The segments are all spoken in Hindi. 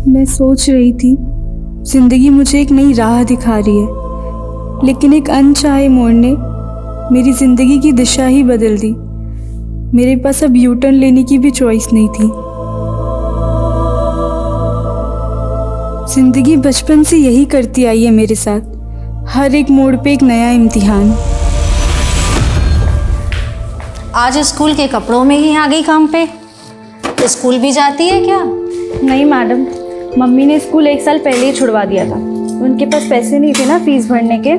मैं सोच रही थी जिंदगी मुझे एक नई राह दिखा रही है, लेकिन एक अनचाहे मोड़ ने मेरी जिंदगी की दिशा ही बदल दी। मेरे पास अब यू टर्न लेने की भी चॉइस नहीं थी। जिंदगी बचपन से यही करती आई है मेरे साथ, हर एक मोड़ पे एक नया इम्तिहान। आज स्कूल के कपड़ों में ही आ गई काम पे। स्कूल भी जाती है क्या? नहीं मैडम, मम्मी ने स्कूल 1 साल पहले ही छुड़वा दिया था। उनके पास पैसे नहीं थे ना फीस भरने के,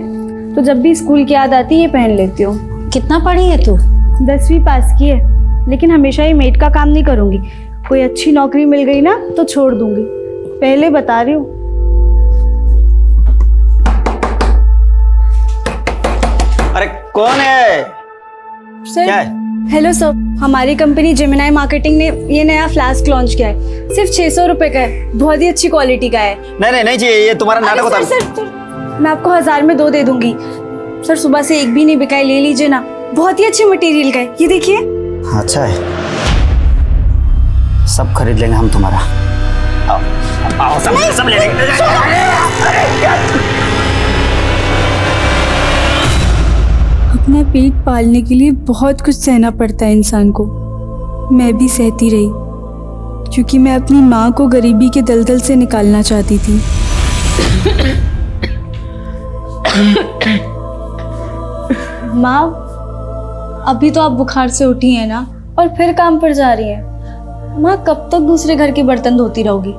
तो जब भी स्कूल की याद आती है ये पहन लेती हूँ। कितना पढ़ी है तू? 10वीं पास की है, लेकिन हमेशा ही मेड का काम नहीं करूँगी। कोई अच्छी नौकरी मिल गई ना तो छोड़ दूँगी, पहले बता रही हूँ। अरे कौन है? सर, क्या है? हेलो सर, हमारी कंपनी जेमिनाई मार्केटिंग ने ये नया फ्लास्क लॉन्च किया है। सिर्फ 600 रुपये का है, बहुत ही अच्छी क्वालिटी का है। नहीं चाहिए, ये तुम्हारा नाटक होता है। सर, मैं आपको 1000 में 2 दे दूंगी। सर, सुबह से एक भी नहीं बिका है, ले लीजिए ना, बहुत ही अच्छे मटेरियल का है। ये देखिए। अच्छा है, सब खरीद लेंगे हम तुम्हारा। आओ सब ले लेंगे। अपना पेट पालने के लिए बहुत कुछ सहना पड़ता है इंसान को। मैं भी सहती रही, क्योंकि मैं अपनी माँ को गरीबी के दलदल से निकालना चाहती थी। माँ, अभी तो आप बुखार से उठी हैं ना, और फिर काम पर जा रही हैं। माँ, कब तक दूसरे घर के बर्तन धोती रहोगी?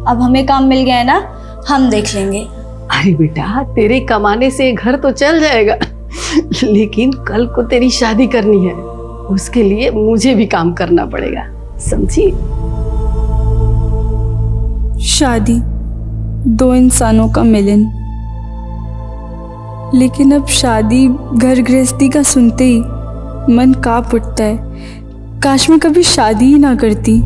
अब हमें काम मिल गया है ना, हम देख लेंगे। अरे बेटा, तेरे कमाने से घर तो चल जाएगा, लेकिन कल को तेरी शादी करनी है, उसके लिए मुझे भी काम करना पड़ेगा, समझी? शादी 2 इंसानों का मिलन, लेकिन अब शादी घर गृहस्थी का सुनते ही मन कांप उठता है। काश मैं कभी शादी ही ना करती।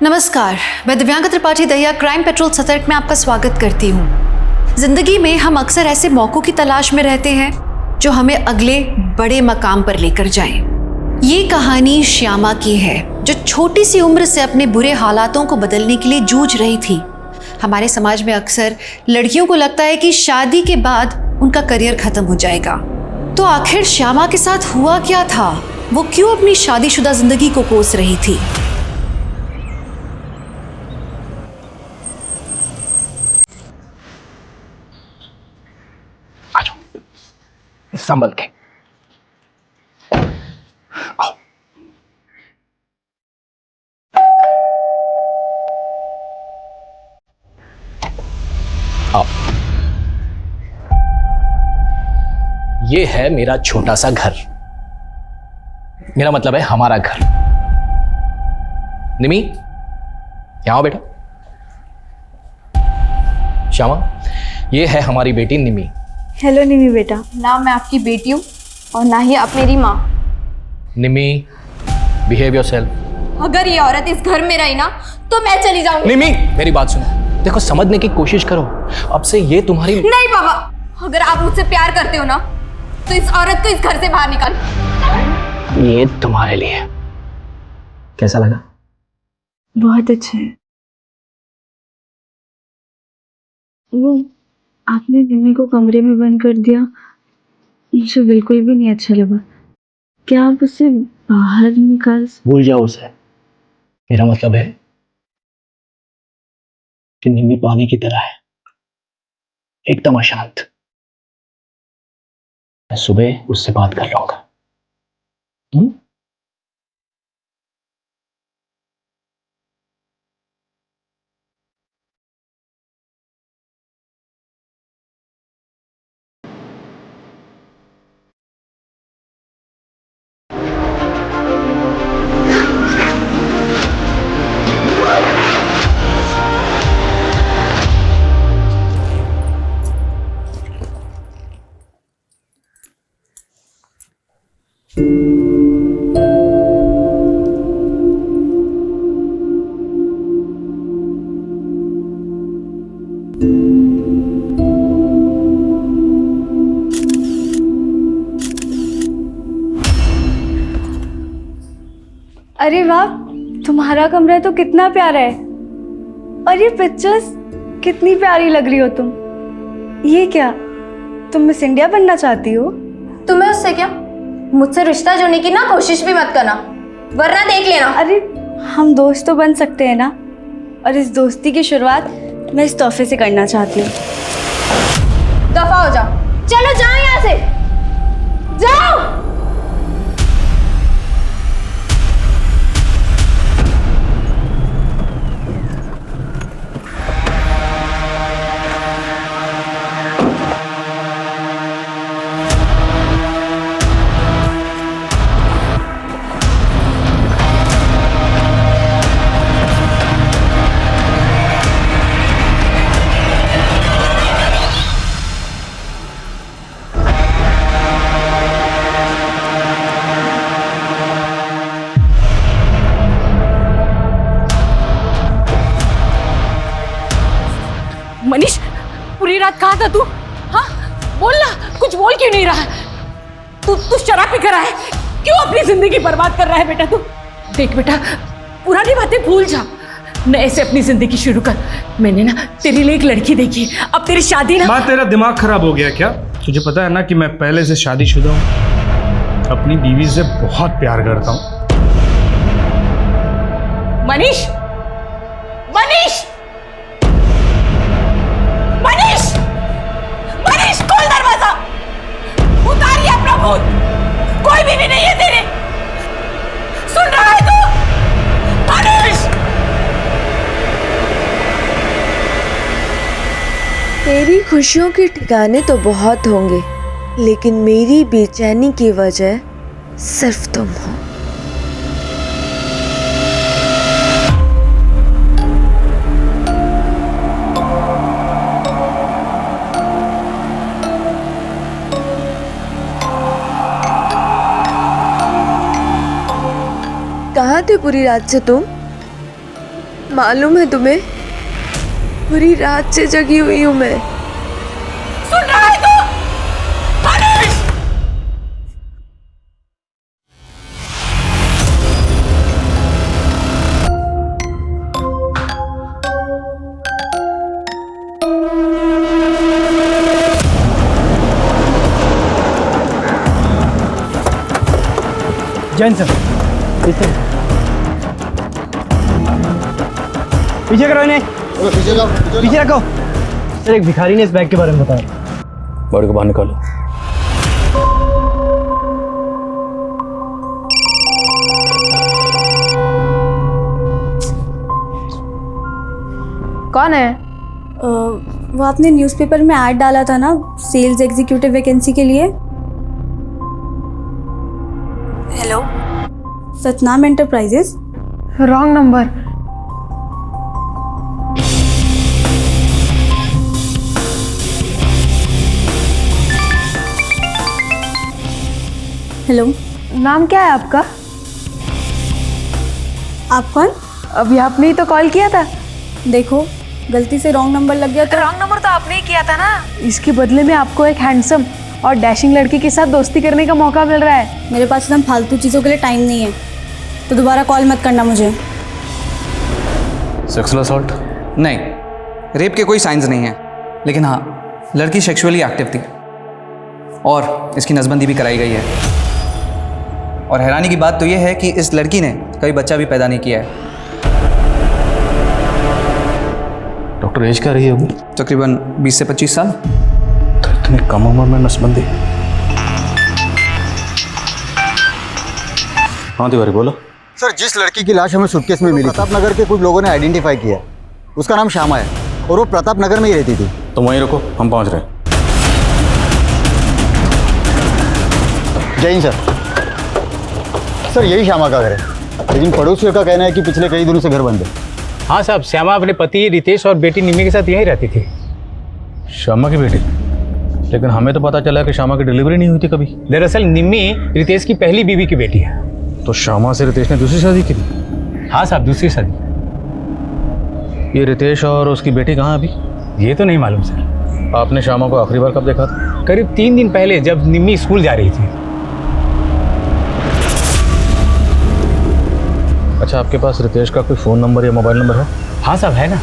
नमस्कार, मैं दिव्यांका त्रिपाठी दहिया क्राइम पेट्रोल सतर्क में आपका स्वागत करती हूँ। जिंदगी में हम अक्सर ऐसे मौकों की तलाश में रहते हैं जो हमें अगले बड़े मकाम पर लेकर जाएं। ये कहानी श्यामा की है, जो छोटी सी उम्र से अपने बुरे हालातों को बदलने के लिए जूझ रही थी। हमारे समाज में अक्सर लड़कियों को लगता है कि शादी के बाद उनका करियर खत्म हो जाएगा। तो आखिर श्यामा के साथ हुआ क्या था? वो क्यों अपनी शादीशुदा जिंदगी को कोस रही थी? संभल के आओ। आओ, ये है मेरा छोटा सा घर। मेरा मतलब है हमारा घर। निमी, यहां आओ बेटा। श्यामा, ये है हमारी बेटी निमी। हेलो निमी बेटा। ना मैं आपकी बेटी हूँ और ना ही आप मेरी माँ। निमी, बिहेव योरसेल्फ। अगर ये औरत इस घर में रही ना तो मैं चली जाऊंगी। निमी, मेरी बात सुनो, देखो समझने की कोशिश करो। अब से ये तुम्हारी नहीं पापा, अगर आप मुझसे प्यार करते हो ना तो इस औरत को इस घर से बाहर निकाल। ये तुम्हारे लिए। कैसा लगा? बहुत अच्छा है। वो आपने निमी को कमरे में बंद कर दिया, मुझे बिल्कुल भी नहीं अच्छा लगा। क्या आप उसे बाहर निकाल? भूल जाओ उसे। मेरा मतलब है कि निमी पानी की तरह है, एकदम अशांत। मैं सुबह उससे बात कर लूंगा। अरे वाह, तुम्हारा कमरा तो कितना प्यारा है। और ये पिक्चर्स कितनी प्यारी लग रही हो तुम। ये क्या, तुम मिस इंडिया बनना चाहती हो? तुम्हें उससे क्या? मुझसे रिश्ता जोड़ने की ना कोशिश भी मत करना, वरना देख लेना। अरे हम दोस्त तो बन सकते हैं ना, और इस दोस्ती की शुरुआत मैं इस तोहफे से करना चाहती हूँ। दफा हो जाओ, चलो जाओ यहाँ से, जाओ। मनीष, पूरी रात कहाँ था तू? हाँ बोल ना, कुछ बोल क्यों नहीं रहा है? तू शराब पी कर रहा है, क्यों अपनी जिंदगी बर्बाद कर रहा है बेटा तू? देख बेटा, पुरानी बातें भूल जा, नए से अपनी जिंदगी शुरू कर। मैंने ना तेरे लिए एक लड़की देखी, अब तेरी शादी ना। माँ, तेरा दिमाग खराब हो गया क्या? तुझे पता है ना कि मैं पहले से शादीशुदा हूँ, अपनी बीवी से बहुत प्यार करता हूँ। मनीष, मनीष, मनीष, मनीष, खोल दरवाजा, उतारिए अपना भूत, कोई भी नहीं है तेरे, सुन रहा है तू? मनीष! तेरी खुशियों के ठिकाने तो बहुत होंगे, लेकिन मेरी बेचैनी की वजह सिर्फ तुम हो। कहाँ थे पूरी रात से तुम? मालूम है तुम्हें, पूरी रात से जगी हुई हूँ मैं। सुन रहा है तू? मनीष! जैन सर, पीछे करो इन्हें, पीछे रखो। सर, एक भिखारी ने इस बैग के बारे में बताया। बॉडी को बाहर निकालो। कौन है? वो आपने न्यूज़पेपर में ऐड डाला था ना, सेल्स एग्जीक्यूटिव वैकेंसी के लिए। Hello, Satnam enterprises. Wrong number. Hello, नाम क्या है आपका? आप कौन? अभी आपने ही तो कॉल किया था। देखो, गलती से रॉन्ग नंबर लग गया तो। रॉन्ग नंबर तो आपने ही किया था ना। इसके बदले में आपको एक हैंडसम और डैशिंग लड़की के साथ दोस्ती करने का मौका मिल रहा है। मेरे पास एकदम फालतू चीज़ों के लिए टाइम नहीं है, तो दोबारा कॉल मत करना मुझे। Sexual assault? नहीं, रेप के कोई साइंस नहीं है, लेकिन हाँ, लड़की सेक्सुअली एक्टिव थी और इसकी नसबंदी भी कराई गई है। और हैरानी की बात तो यह है कि इस लड़की ने कभी बच्चा भी पैदा नहीं किया है। डॉक्टर, एज क्या रही होगी? तकरीबन 20 से 25 साल। तो इतनी कम उम्र में नसबंदी? हाँ तिवारी, बोलो। सर, जिस लड़की की लाश हमें सूटकेस में मिली, प्रताप नगर के कुछ लोगों ने आइडेंटिफाई किया। उसका नाम श्यामा है और वो प्रताप नगर में ही रहती थी। तो वहीं रुको, हम पहुंच रहे हैं। जय हिंद सर। सर, यही श्यामा का घर है, लेकिन पड़ोसियों का कहना है कि पिछले कई दिनों से घर बंद है। हाँ साहब, श्यामा अपने पति रितेश और बेटी निम्मी के साथ यहीं रहती थी। श्यामा की बेटी? लेकिन हमें तो पता चला कि श्यामा की डिलीवरी नहीं हुई थी कभी। दरअसल निम्मी रितेश की पहली बीवी की बेटी है। तो श्यामा से रितेश ने दूसरी शादी की थी? हाँ साहब, दूसरी शादी। ये रितेश और उसकी बेटी कहाँ अभी? ये तो नहीं मालूम सर। आपने श्यामा को आखिरी बार कब देखा था? करीब 3 दिन पहले, जब निम्मी स्कूल जा रही थी। अच्छा, आपके पास रितेश का कोई फ़ोन नंबर या मोबाइल नंबर है? हाँ साहब, है ना।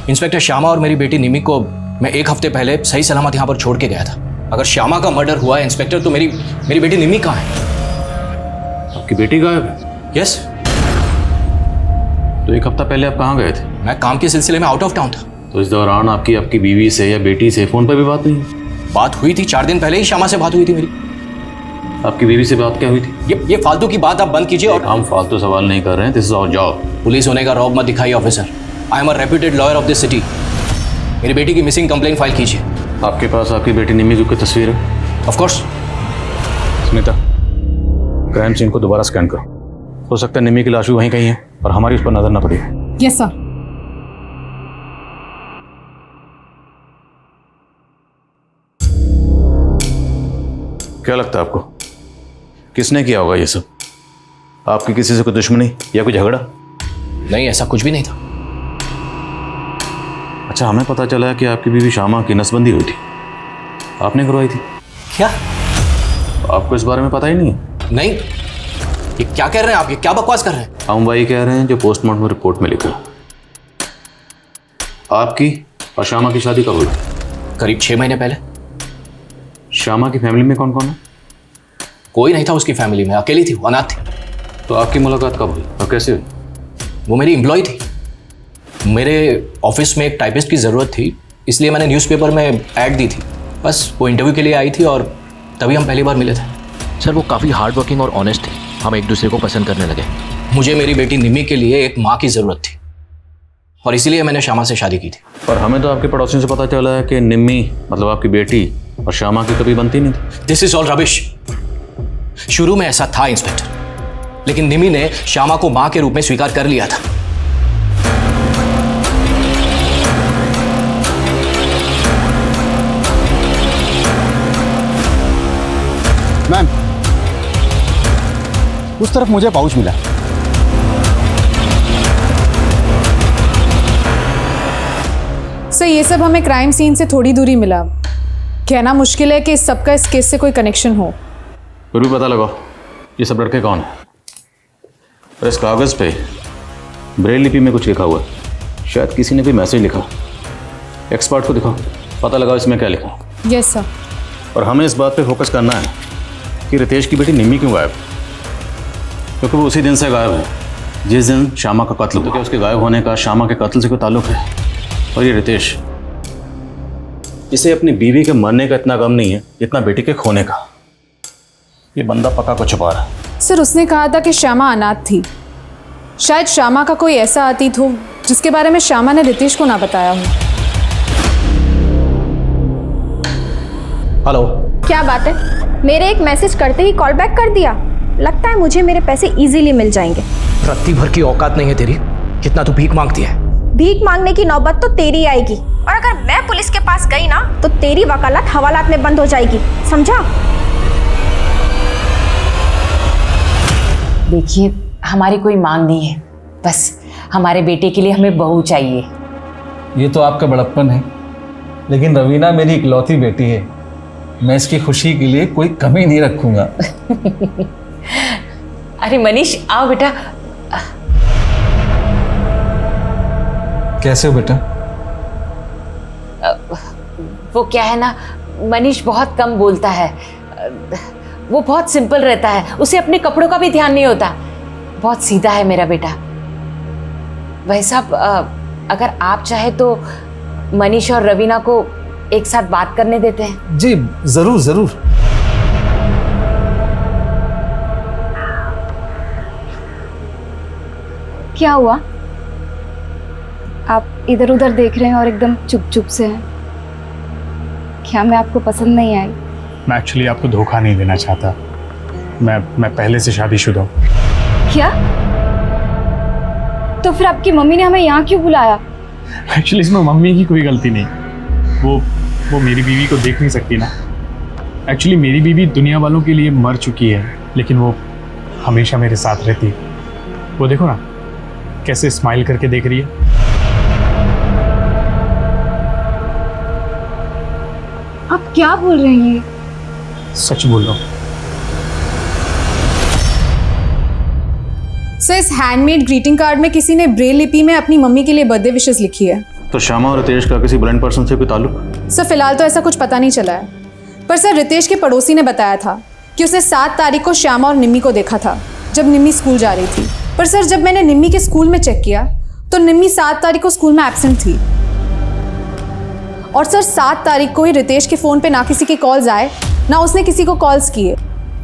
इंस्पेक्टर श्यामा और मेरी बेटी निमी को मैं 1 हफ्ते पहले सही सलामत यहाँ पर छोड़ के गया था। अगर श्यामा का मर्डर हुआ है इंस्पेक्टर, तो मेरी बेटी निमी कहाँ है? आपकी बेटी गायब है? यस। तो 1 हफ्ता पहले आप कहाँ गए थे? मैं काम के सिलसिले में आउट ऑफ टाउन था। तो इस दौरान आपकी बीवी से या बेटी से फ़ोन पर भी बात नहीं? बात हुई थी, 4 दिन पहले ही श्यामा से बात हुई थी मेरी। आपकी बीवी से बात क्या हुई थी? ये फालतू की बात आप बंद कीजिए। और हम फालतू सवाल नहीं कर रहे हैं, this is our job. Police होने का रौब मत दिखाइए officer. I am a reputed lawyer of this city. मेरी बेटी की मिसिंग कंप्लेंट फाइल कीजिए। आपके पास आपकी बेटी निमी की तस्वीर है? Of course. Smita, crime scene को दोबारा स्कैन करो। हो सकता है निमी की लाश भी वहीं कहीं है और हमारी उस पर नजर ना पड़ी। Yes sir. क्या लगता है आपको, किसने किया होगा ये सब? आपकी किसी से कोई दुश्मनी या कोई झगड़ा? नहीं, ऐसा कुछ भी नहीं था। अच्छा, हमें पता चला है कि आपकी बीवी श्यामा की नसबंदी हुई थी, आपने करवाई थी। क्या? आपको इस बारे में पता ही नहीं है? नहीं। ये क्या कह रहे हैं आप? ये क्या बकवास कर रहे हैं? हम वही कह रहे हैं जो पोस्टमार्टम रिपोर्ट में लिखा है। आपकी और श्यामा की शादी कब हुई? करीब 6 महीने पहले। श्यामा की फैमिली में कौन कौन है? कोई नहीं था उसकी फैमिली में, अकेली थी, वो अनाथ थी। तो आपकी मुलाकात कब हुई और कैसे हुई? वो मेरी एम्प्लॉय थी। मेरे ऑफिस में एक टाइपिस्ट की ज़रूरत थी, इसलिए मैंने न्यूज़पेपर में ऐड दी थी। बस वो इंटरव्यू के लिए आई थी और तभी हम पहली बार मिले थे। सर, वो काफ़ी हार्ड वर्किंग और ऑनेस्ट थे। हम एक दूसरे को पसंद करने लगे। मुझे मेरी बेटी निमी के लिए एक माँ की ज़रूरत थी और इसीलिए मैंने श्यामा से शादी की थी। पर हमें तो आपके पड़ोसियों से पता चला है कि निमी मतलब आपकी बेटी और श्यामा की कभी बनती नहीं थी। This is all rubbish. शुरू में ऐसा था इंस्पेक्टर, लेकिन निमी ने श्यामा को मां के रूप में स्वीकार कर लिया था। मैम, उस तरफ मुझे पाउच मिला। सर, ये सब हमें क्राइम सीन से थोड़ी दूरी मिला। कहना मुश्किल है कि इस सबका इस केस से कोई कनेक्शन हो। फिर भी पता लगाओ ये सब लड़के कौन है। और इस कागज़ पे ब्रेल लिपि में कुछ लिखा हुआ है, शायद किसी ने कोई मैसेज लिखा। एक्सपर्ट को दिखाओ, पता लगाओ इसमें क्या लिखा। Yes sir. और हमें इस बात पे फोकस करना है कि रितेश की बेटी निमी क्यों गायब, क्योंकि वो उसी दिन से गायब है जिस दिन श्यामा का कत्ल हुआ। तो क्या उसके गायब होने का श्यामा के कत्ल से कोई ताल्लुक है? और ये रितेश, इसे अपनी बीवी के मरने का इतना गम नहीं है जितना बेटी के खोने का। ये बंदा पक्का को छुपा रहा है। सर, उसने कहा था कि श्यामा अनाथ थी। शायद श्यामा का कोई ऐसा अतीत हो जिसके बारे में श्यामा ने रितेश को ना बताया हो। हेलो। क्या बात है, मेरे एक मैसेज करते ही कॉल बैक कर दिया। लगता है मुझे मेरे पैसे इजीली मिल जाएंगे। रत्ती भर की औकात नहीं है तेरी, कितना तू भीख मांगती है। भीख मांगने की नौबत तो तेरी आएगी, और अगर मैं पुलिस के पास गई ना तो तेरी वकालत हवालात में बंद हो जाएगी, समझा? देखिए, हमारी कोई मांग नहीं है, बस हमारे बेटे के लिए हमें बहू चाहिए। ये तो आपका बड़प्पन है, लेकिन रवीना मेरी इकलौती बेटी है। मैं इसकी खुशी के लिए कोई कमी नहीं रखूंगा। अरे मनीष, आओ बेटा। कैसे हो बेटा? वो क्या है ना, मनीष बहुत कम बोलता है। वो बहुत सिंपल रहता है, उसे अपने कपड़ों का भी ध्यान नहीं होता। बहुत सीधा है मेरा बेटा। भाई साहब, अगर आप चाहे तो मनीष और रवीना को एक साथ बात करने देते हैं। जी जरूर जरूर। क्या हुआ? आप इधर उधर देख रहे हैं और एकदम चुप चुप से हैं। क्या मैं आपको पसंद नहीं आई? मैं एक्चुअली आपको धोखा नहीं देना चाहता। मैं पहले से शादीशुदा हूँ। क्या? तो फिर आपकी मम्मी ने हमें यहाँ क्यों बुलाया? एक्चुअली इसमें मम्मी की कोई गलती नहीं। वो मेरी बीवी को देख नहीं सकती ना। एक्चुअली मेरी बीवी दुनिया वालों के लिए मर चुकी है, लेकिन वो हमेशा मेरे साथ रहती है। वो देखो ना कैसे स्माइल करके देख रही है। क्या बोल रही हैं? सच बोल रहा हूँ। सर, इस हैंडमेड ग्रीटिंग कार्ड में किसी ने ब्रेल लिपि में अपनी मम्मी के लिए बर्थडे विशेस लिखी है। तो श्यामा और रितेश का किसी ब्लाइंड पर्सन से कोई ताल्लुक? सर, फिलहाल तो ऐसा कुछ पता नहीं चला है, पर सर रितेश के पड़ोसी ने बताया था कि उसने 7 तारीख को श्यामा और निम्मी को देखा था जब निम्मी स्कूल जा रही थी। पर सर, जब मैंने निम्मी के स्कूल में चेक किया तो निम्मी 7 तारीख को स्कूल में एब्सेंट थी। और सर 7 तारीख को ही रितेश के फ़ोन पे ना किसी के कॉल्स आए, ना उसने किसी को कॉल्स किए।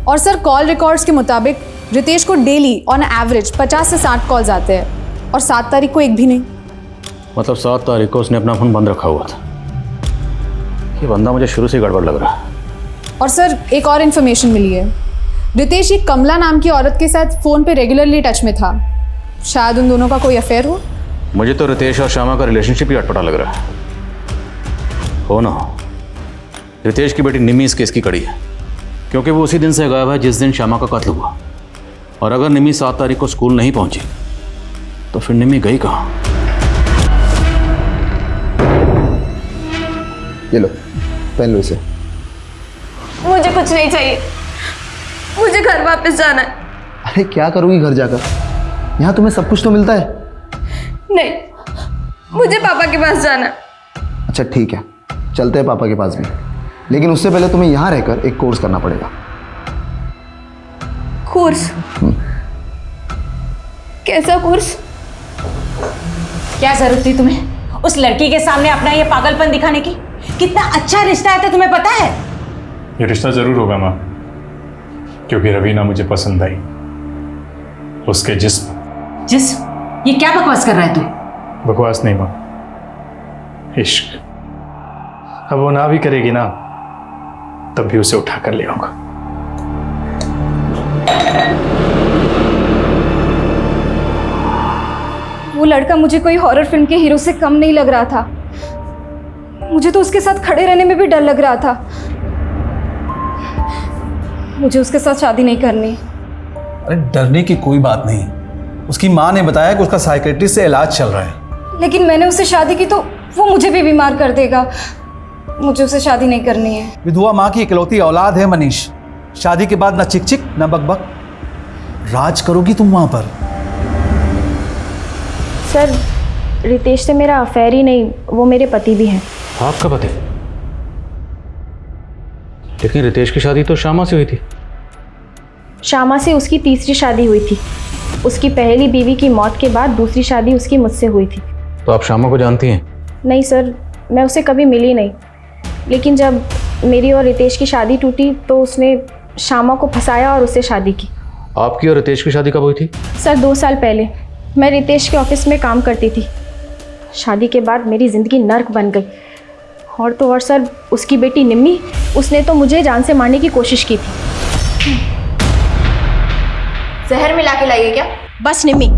और सर कॉल रिकॉर्ड्स के मुताबिक रितेश को डेली ऑन एवरेज 50 से 60 कॉल्स आते हैं और 7 तारीख को एक भी नहीं। मतलब 7 तारीख को उसने अपना फोन बंद रखा हुआ था। ये बंदा मुझे शुरू से गड़बड़ लग रहा है। और सर एक और इन्फॉर्मेशन मिली है, रितेश एक कमला नाम की औरत के साथ फ़ोन पे रेगुलरली टच में था। शायद उन दोनों का कोई अफेयर हो। मुझे तो रितेश और श्यामा का रिलेशनशिप ही अटपटा लग रहा है। हो ना हो, रितेश की बेटी निम्मी इस केस की कड़ी है, क्योंकि वो उसी दिन से गायब है जिस दिन श्यामा का कत्ल हुआ। और अगर निम्मी 7 तारीख को स्कूल नहीं पहुंची तो फिर निम्मी गई कहाँ? ये लो, पहन लो इसे। मुझे कुछ नहीं चाहिए, मुझे घर वापस जाना है। अरे क्या करोगी घर जाकर? यहाँ तुम्हें सब कुछ तो मिलता है। नहीं, मुझे पापा के पास जाना है। अच्छा ठीक है, चलते हैं पापा के पास भी, लेकिन उससे पहले तुम्हें यहाँ रहकर एक कोर्स करना पड़ेगा। कोर्स? कैसा कोर्स? क्या जरूरत थी तुम्हें उस लड़की के सामने अपना ये पागलपन दिखाने की? कितना अच्छा रिश्ता है तो तुम्हें पता है? ये रिश्ता जरूर होगा माँ, क्योंकि रवीना मुझे पसंद आई। उसके जिस्म। ये क्या बकवास कर रहा है तू? बकवास नहीं माँ, इश्क। अब वो ना भी करेगी ना, तब भी उसे उठा कर ले आऊंगा। वो लड़का मुझे कोई हॉरर फिल्म के हीरो से कम नहीं लग रहा था। मुझे तो उसके साथ खड़े रहने में भी डर लग रहा था। मुझे उसके साथ शादी नहीं करनी। अरे डरने की कोई बात नहीं, उसकी माँ ने बताया कि उसका साइकेट्रिस्ट से इलाज चल रहा है। लेकिन मैंने उससे शादी की तो वो मुझे भी बीमार कर देगा। मुझे उससे शादी नहीं करनी है। विधवा माँ की इकलौती औलाद है मनीष। शादी के बाद ना चिक चिक ना बक बक, राज करोगी तुम वहां पर। सर, रितेश से मेरा अफेयर ही नहीं, वो मेरे पति भी हैं। आपका पति? लेकिन रितेश की शादी तो श्यामा से हुई थी। श्यामा से उसकी तीसरी शादी हुई थी। उसकी पहली बीवी की मौत के बाद दूसरी शादी उसकी मुझसे हुई थी। तो आप श्यामा को जानती हैं? नहीं सर, मैं उसे कभी मिली नहीं। लेकिन जब मेरी और रितेश की शादी टूटी तो उसने श्यामा को फंसाया और उससे शादी की। आपकी और रितेश की शादी कब हुई थी? सर 2 साल पहले। मैं रितेश के ऑफिस में काम करती थी। शादी के बाद मेरी ज़िंदगी नर्क बन गई। और तो और सर, उसकी बेटी निम्मी, उसने तो मुझे जान से मारने की कोशिश की थी। जहर मिला के लाइए क्या? बस निम्मी,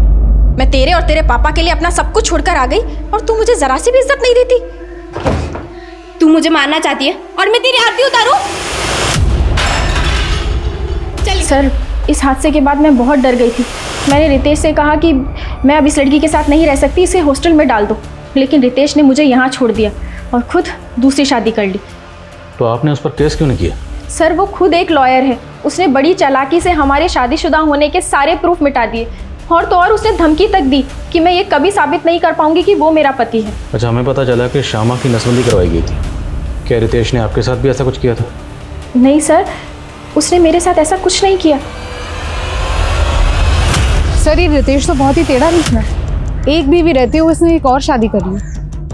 मैं तेरे और तेरे पापा के लिए अपना सब कुछ छोड़कर आ गई और तू मुझे जरा सी भी इज्जत नहीं देती। तू मुझे मारना चाहती है और मैं तेरी आरती उतारूं? चल। सर, इस हादसे के बाद मैं बहुत डर गई थी। मैंने रितेश से कहा कि मैं अब इस लड़की के साथ नहीं रह सकती, इसे हॉस्टल में डाल दो। लेकिन रितेश ने मुझे यहाँ छोड़ दिया और खुद दूसरी शादी कर ली। तो आपने उस पर केस क्यों नहीं किया? सर, वो खुद एक लॉयर है। उसने बड़ी चालाकी से हमारे शादीशुदा होने के सारे प्रूफ मिटा दिए। और तो और उसने धमकी तक दी कि मैं ये कभी साबित नहीं कर पाऊंगी कि वो मेरा पति है। अच्छा, हमें पता चला कि श्यामा की नसबंदी करवाई गई थी। क्या रितेश ने आपके साथ भी ऐसा कुछ किया था? नहीं सर, उसने मेरे साथ ऐसा कुछ नहीं किया। सर, ये रितेश तो बहुत ही टेढ़ा निकला। एक बीवी रहते हुए उसने एक और शादी कर ली।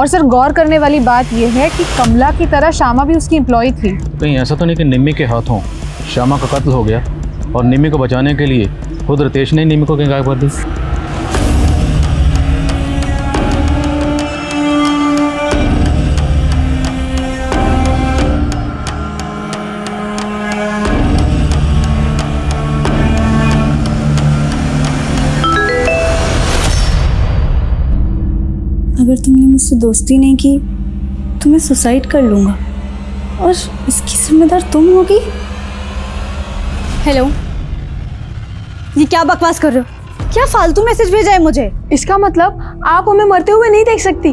और सर, गौर करने वाली बात यह है कि कमला की तरह श्यामा भी उसकी एम्प्लॉय थी। कहीं ऐसा तो नहीं कि निम्मी के हाथों श्यामा का कत्ल हो गया और निम्मी को बचाने के लिए खुद रितेश ने निम्मी को कहीं गायब कर दी? अगर तुमने मुझसे दोस्ती नहीं की तो मैं सुसाइड कर लूँगा और इसकी जिम्मेदार तुम होगी। हेलो, ये क्या बकवास कर रहे हो? क्या फालतू मैसेज भेजा है मुझे? इसका मतलब आप हमें मरते हुए नहीं देख सकती?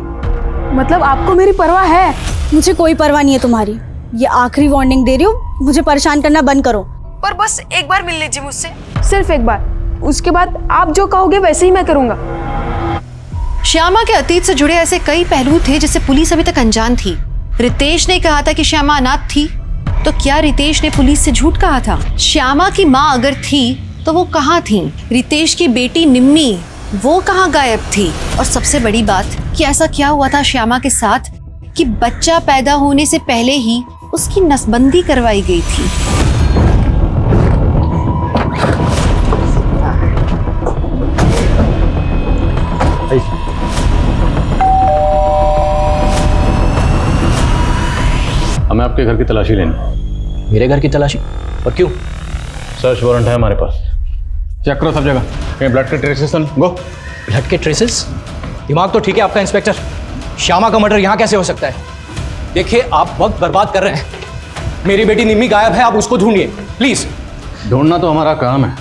मतलब आपको मेरी परवाह है? मुझे कोई परवाह नहीं है तुम्हारी। ये आखिरी वार्निंग दे रही हूँ, मुझे परेशान करना बंद करो। पर बस एक बार मिल लीजिए मुझसे, सिर्फ एक बार। उसके बाद आप जो कहोगे वैसे ही मैं करूँगा। श्यामा के अतीत से जुड़े ऐसे कई पहलू थे जिससे पुलिस अभी तक अनजान थी। रितेश ने कहा था कि श्यामा अनाथ थी, तो क्या रितेश ने पुलिस से झूठ कहा था? श्यामा की माँ अगर थी तो वो कहाँ थी? रितेश की बेटी निम्मी वो कहाँ गायब थी? और सबसे बड़ी बात कि ऐसा क्या हुआ था श्यामा के साथ कि बच्चा पैदा होने से पहले ही उसकी नसबंदी करवाई गई थी। हमें आपके घर की तलाशी लेनी। मेरे घर की तलाशी? और क्यों? सर्च वारंट है हमारे पास। चेक करो सब जगह, कहीं ब्लड के ट्रेसेस गो। ब्लड के ट्रेसेस? दिमाग तो ठीक है आपका इंस्पेक्टर, श्यामा का मर्डर यहाँ कैसे हो सकता है? देखिए आप वक्त बर्बाद कर रहे हैं। मेरी बेटी निम्मी गायब है, आप उसको ढूंढिए प्लीज। ढूंढना तो हमारा काम है,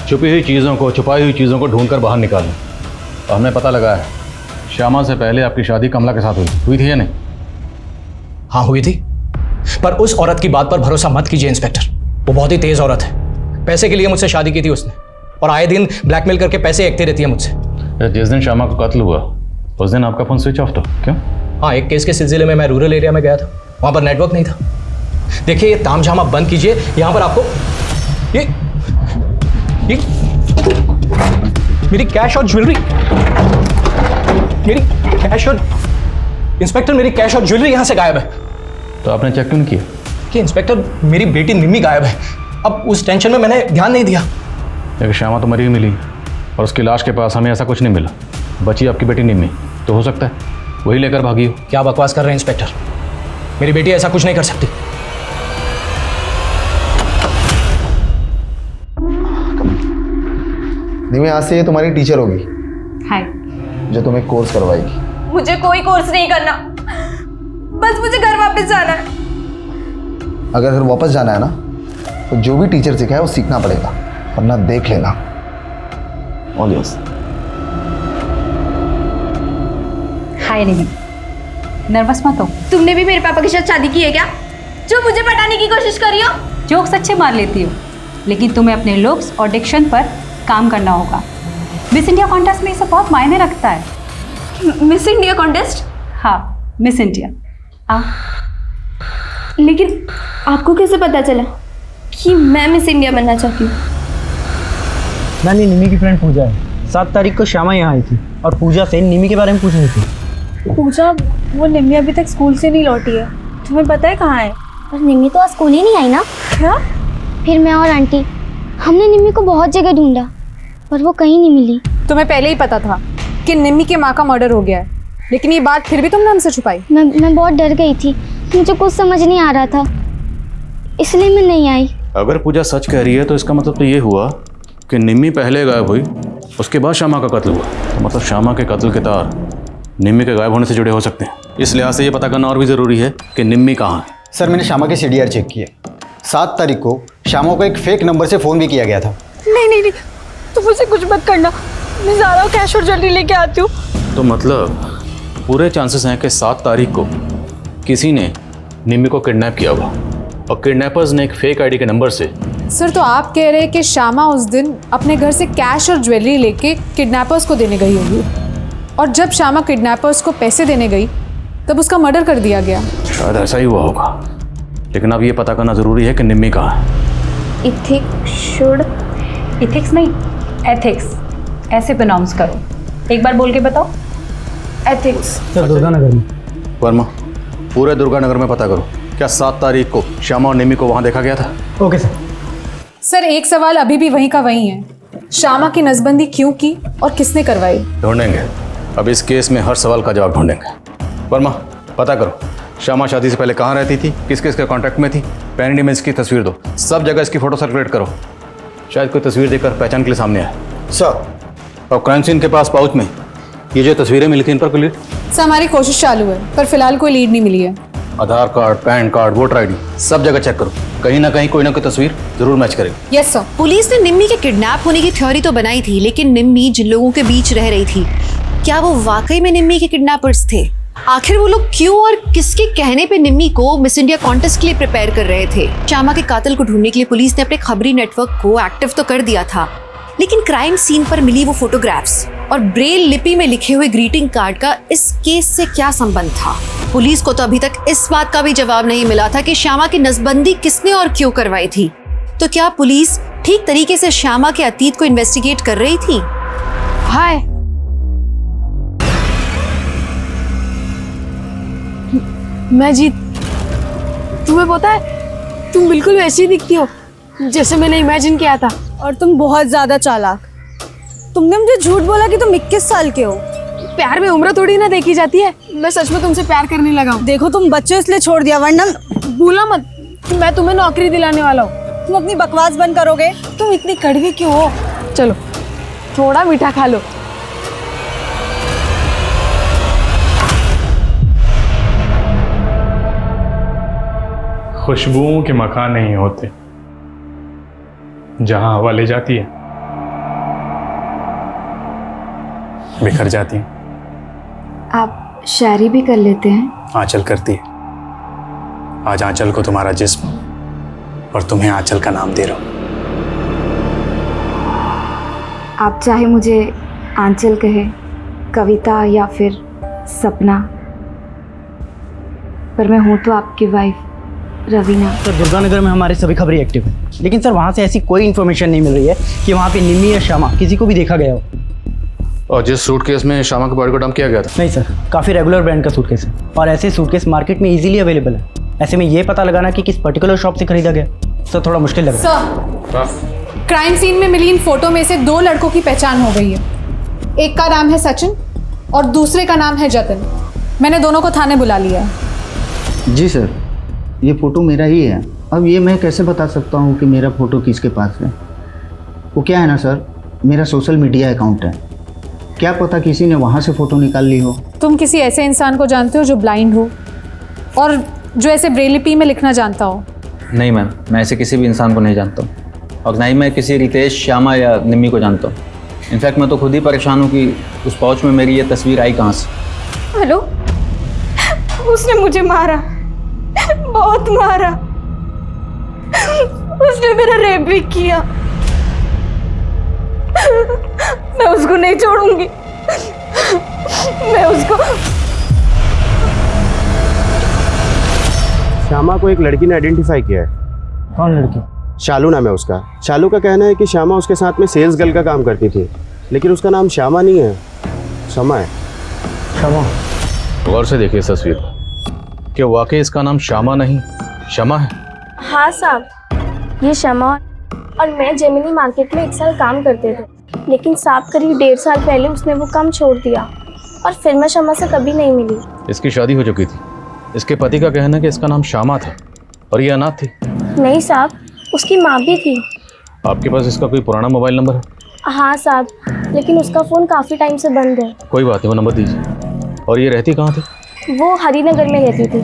छुपी हुई चीज़ों को, छुपाई हुई चीज़ों को ढूंढकर बाहर निकालना। और हमें पता लगा है श्यामा से पहले आपकी शादी कमला के साथ हुई थी या नहीं? हाँ हुई थी, पर उस औरत की बात पर भरोसा मत कीजिए इंस्पेक्टर, वो बहुत ही तेज औरत है। पैसे के लिए मुझसे शादी की थी उसने, और आए दिन ब्लैकमेल करके पैसे एकती रहती है मुझसे। जिस दिन श्यामा का कत्ल हुआ उस दिन आपका फोन स्विच ऑफ था, क्यों? हाँ, एक केस के सिलसिले में मैं रूरल एरिया में गया था, वहाँ पर नेटवर्क नहीं था। देखिए ये तामझाम आप बंद कीजिए, यहाँ पर आपको ये मेरी कैश और ज्वेलरी, मेरी कैश और इंस्पेक्टर मेरी कैश और ज्वेलरी यहाँ से गायब है। तो आपने चेक क्यों नहीं किया? कि इंस्पेक्टर मेरी बेटी निम्मी गायब है, अब उस टेंशन में मैंने ध्यान नहीं दिया। लेकिन श्यामा तो मरी ही मिली और उसकी लाश के पास हमें ऐसा कुछ नहीं मिला। बची आपकी बेटी निम्मी, तो हो सकता है वही लेकर भागी हो। क्या बकवास कर रहे हैं इंस्पेक्टर, मेरी बेटी ऐसा कुछ नहीं कर सकती। निम्मी आज से ये तुम्हारी टीचर होगी। हाय। जो तुम्हें कोर्स करवाएगी। मुझे कोई कोर्स नहीं करना, बस मुझे घर वापस जाना है। अगर घर वापस जाना है ना तो जो भी टीचर सिखाए वो सीखना पड़ेगा, वरना देख लेना। All yours. Hi Nimmi, nervous मत हो। तुमने भी मेरे पापा के साथ शादी की है क्या, जो मुझे पटाने की कोशिश कर रही हो? जोक्स अच्छे मार लेती हो, लेकिन तुम्हें अपने लुक्स और डिक्शन पर काम करना होगा। मिस इंडिया कॉन्टेस्ट में ये सब बहुत मायने रखता है। Miss India contest? हाँ, मिस इंडिया। लेकिन आपको कैसे पता चला कि मैं मिस इंडिया बनना चाहती हूँ? मैंने निम्मी की फ्रेंड पूजा है। 7 तारीख को श्यामा यहाँ आई थी और पूजा से निम्मी के बारे में पूछ रही थी। पूजा, वो निम्मी अभी तक स्कूल से नहीं लौटी है, तुम्हें पता है कहाँ है? पर निम्मी तो आज स्कूल ही नहीं आई ना। क्या? फिर मैं और आंटी हमने निम्मी को बहुत जगह ढूंढा पर वो कहीं नहीं मिली। तुम्हें पहले ही पता था कि निम्मी के माँ का मर्डर हो गया है, लेकिन ये बात फिर भी तुमने हमसे छुपाई। मैं बहुत डर गई थी, मुझे कुछ समझ नहीं आ रहा था, इसलिए मैं नहीं आई। अगर पूजा सच कह रही है तो इसका मतलब तो ये हुआ कि निम्मी पहले गायब हुई, उसके बाद श्यामा का कत्ल हुआ। तो मतलब श्यामा के कत्ल के तार निम्मी के गायब होने से जुड़े हो सकते हैं। इस लिहाज से ये पता करना और भी ज़रूरी है कि निम्मी कहाँ है। सर मैंने श्यामा के CDR चेक किए। 7 तारीख को श्यामा को एक फेक नंबर से फ़ोन भी किया गया था। नहीं, तुम मुझे कुछ मत करना, मैं ज़्यादा कैश और ज्वेलरी लेके आती हूँ। तो मतलब पूरे चांसेस हैं कि 7 तारीख को किसी ने निम्मी को किडनैप किया हुआ और किडनैपर्स ने एक फेक आईडी के नंबर से। सर, तो आप कह रहे हैं कि श्यामा उस दिन अपने घर से कैश और ज्वेलरी लेके किडनैपर्स को देने गई होगी, और जब श्यामा किडनैपर्स को पैसे देने गई तब उसका मर्डर कर दिया गया। शायद ऐसा ही हुआ होगा, लेकिन अब ये पता करना ज़रूरी है कि निम्मी कहाँ है। इथिक्स नहीं, एथिक्स ऐसे प्रोनाउंस करो। एक बार बोल के बताओ। एथिक्स। सर दुर्गानगर में। वर्मा, पूरे दुर्गानगर में पता करो, क्या 7 तारीख को श्यामा और निम्मी को वहाँ देखा गया था? Okay sir. सर, एक सवाल अभी भी वहीं का वहीं है, श्यामा की नसबंदी क्यों की और किसने करवाई? ढूंढेंगे, अब इस केस में हर सवाल का जवाब ढूंढेंगे। वर्मा, पता करो श्यामा शादी से पहले कहाँ रहती थी, किस किस के कॉन्टैक्ट में थी, पैन इमेज की तस्वीर दो, सब जगह इसकी फ़ोटो सर्कुलेट करो। शायद कोई तस्वीर देखकर पहचान के लिए सामने आए। सर, और क्राइम सीन के पास पाउच में ये जो तस्वीरें मिली थी, इन पर कोई लीड? सर, हमारी कोशिश चालू है, पर फिलहाल कोई लीड नहीं मिली है। Aadhaar card, PAN card, voter ID सब जगह चेक करो, कहीं ना कहीं कोई ना कोई तस्वीर जरूर मैच करेगी। Yes sir. पुलिस ने निम्मी के किडनैप होने की थ्योरी तो बनाई थी, लेकिन निम्मी जिन लोगों के बीच रह रही थी, क्या वो वाकई में निम्मी के किडनैपर्स थे? आखिर वो लोग क्यों और किसके कहने पे निम्मी को मिस इंडिया कॉन्टेस्ट के लिए प्रिपेयर कर रहे थे? श्यामा के कातिल को ढूंढने के लिए पुलिस ने अपने खबरी नेटवर्क को एक्टिव तो कर दिया था, लेकिन क्राइम सीन पर मिली वो फोटोग्राफ्स और ब्रेल लिपि में लिखे हुए ग्रीटिंग कार्ड का इस केस से क्या संबंध था? पुलिस को तो अभी तक इस बात का भी जवाब नहीं मिला था कि श्यामा की नसबंदी किसने और क्यों करवाई थी। तो क्या पुलिस ठीक तरीके से श्यामा के अतीत को इन्वेस्टिगेट कर रही थी? हाय, मैं जीत। तुम्हें पता है तुम बिल्कुल वैसी दिखती हो जैसे मैंने इमेजिन किया था। और तुम बहुत ज्यादा चालाक। तुमने मुझे झूठ बोला कि तुम 21 साल के हो। प्यार में उम्र थोड़ी ना देखी जाती है। मैं सच में तुमसे प्यार करने लगा हूँ। देखो तुम बच्चे इसलिए छोड़ दिया, वरना भूला मत कि मैं तुम्हें नौकरी दिलाने वाला हूँ। तुम अपनी बकवास बंद करोगे? तुम इतनी कड़वी क्यों हो? चलो थोड़ा मीठा खा लो। खुशबुओं के मकान नहीं होते, जहां हवा ले जाती है बिखर जाती है। आप शायरी भी कर लेते हैं? आंचल करती है। आज आंचल को तुम्हारा जिस्म और तुम्हें आंचल का नाम दे रहा हूं। आप चाहे मुझे आंचल कहे, कविता या फिर सपना, पर मैं हूँ तो आपकी वाइफ रवीना। सर दुर्गानगर में हमारे सभी खबरें एक्टिव हैं, लेकिन सर वहाँ से ऐसी कोई इन्फॉर्मेशन नहीं मिल रही है कि वहाँ पे निम्मी या श्यामा किसी को भी देखा गया हो। और जिस सूटकेस में श्यामा के बॉडी को डंप किया गया था? नहीं सर, काफ़ी रेगुलर ब्रांड का सूटकेस है और ऐसे सूटकेस मार्केट में इजीली अवेलेबल है। ऐसे में ये पता लगाना कि किस पर्टिकुलर शॉप से खरीदा गया सर थोड़ा मुश्किल लग रहा है। सर, क्राइम सीन में मिली इन फोटो में से 2 लड़कों की पहचान हो गई है। एक का नाम है सचिन और दूसरे का नाम है जतिन। मैंने दोनों को थाने बुला लिया है। जी सर, ये फ़ोटो मेरा ही है। अब ये मैं कैसे बता सकता हूँ कि मेरा फ़ोटो किसके पास है? वो क्या है ना सर, मेरा सोशल मीडिया अकाउंट है, क्या पता किसी ने वहाँ से फ़ोटो निकाल ली हो। तुम किसी ऐसे इंसान को जानते हो जो ब्लाइंड हो और जो ऐसे ब्रेलिपी में लिखना जानता हो? नहीं मैम, मैं ऐसे किसी भी इंसान को नहीं जानता हूँ और ना ही मैं किसी रितेश, श्यामा या निम्मी को जानता हूँ। इनफैक्ट मैं तो खुद ही परेशान हूँ कि उस पाउच में मेरी ये तस्वीर आई कहाँ से। हेलो, उसने मुझे मारा, बहुत मारा। उसने मेरा रेप भी किया। मैं उसको नहीं छोड़ूंगी। मैं उसको। श्यामा को एक लड़की ने आइडेंटिफाई किया है। कौन लड़की? शालू नाम है उसका। शालू का कहना है कि श्यामा उसके साथ में सेल्स गर्ल का काम करती थी, लेकिन उसका नाम श्यामा नहीं है, शमा है। शमा? गौर से देखिए इस तस्वीर को, क्या वाकई इसका नाम श्यामा नहीं शमा है? हाँ साहब, ये शमा और मैं जेमिनी मार्केट में 1 साल काम करते थे, लेकिन साहब करीब 1.5 साल पहले उसने वो काम छोड़ दिया और फिर मैं शमा से कभी नहीं मिली। इसकी शादी हो चुकी थी। इसके पति का कहना है कि इसका नाम श्यामा था और ये अनाथ थी। नहीं साहब, उसकी माँ भी थी। आपके पास इसका कोई पुराना मोबाइल नंबर है? हाँ साहब, लेकिन उसका फ़ोन काफ़ी टाइम से बंद है। कोई बात नहीं, वो नंबर दीजिए। और ये रहती कहाँ थी? वो हरिनगर में रहती थी।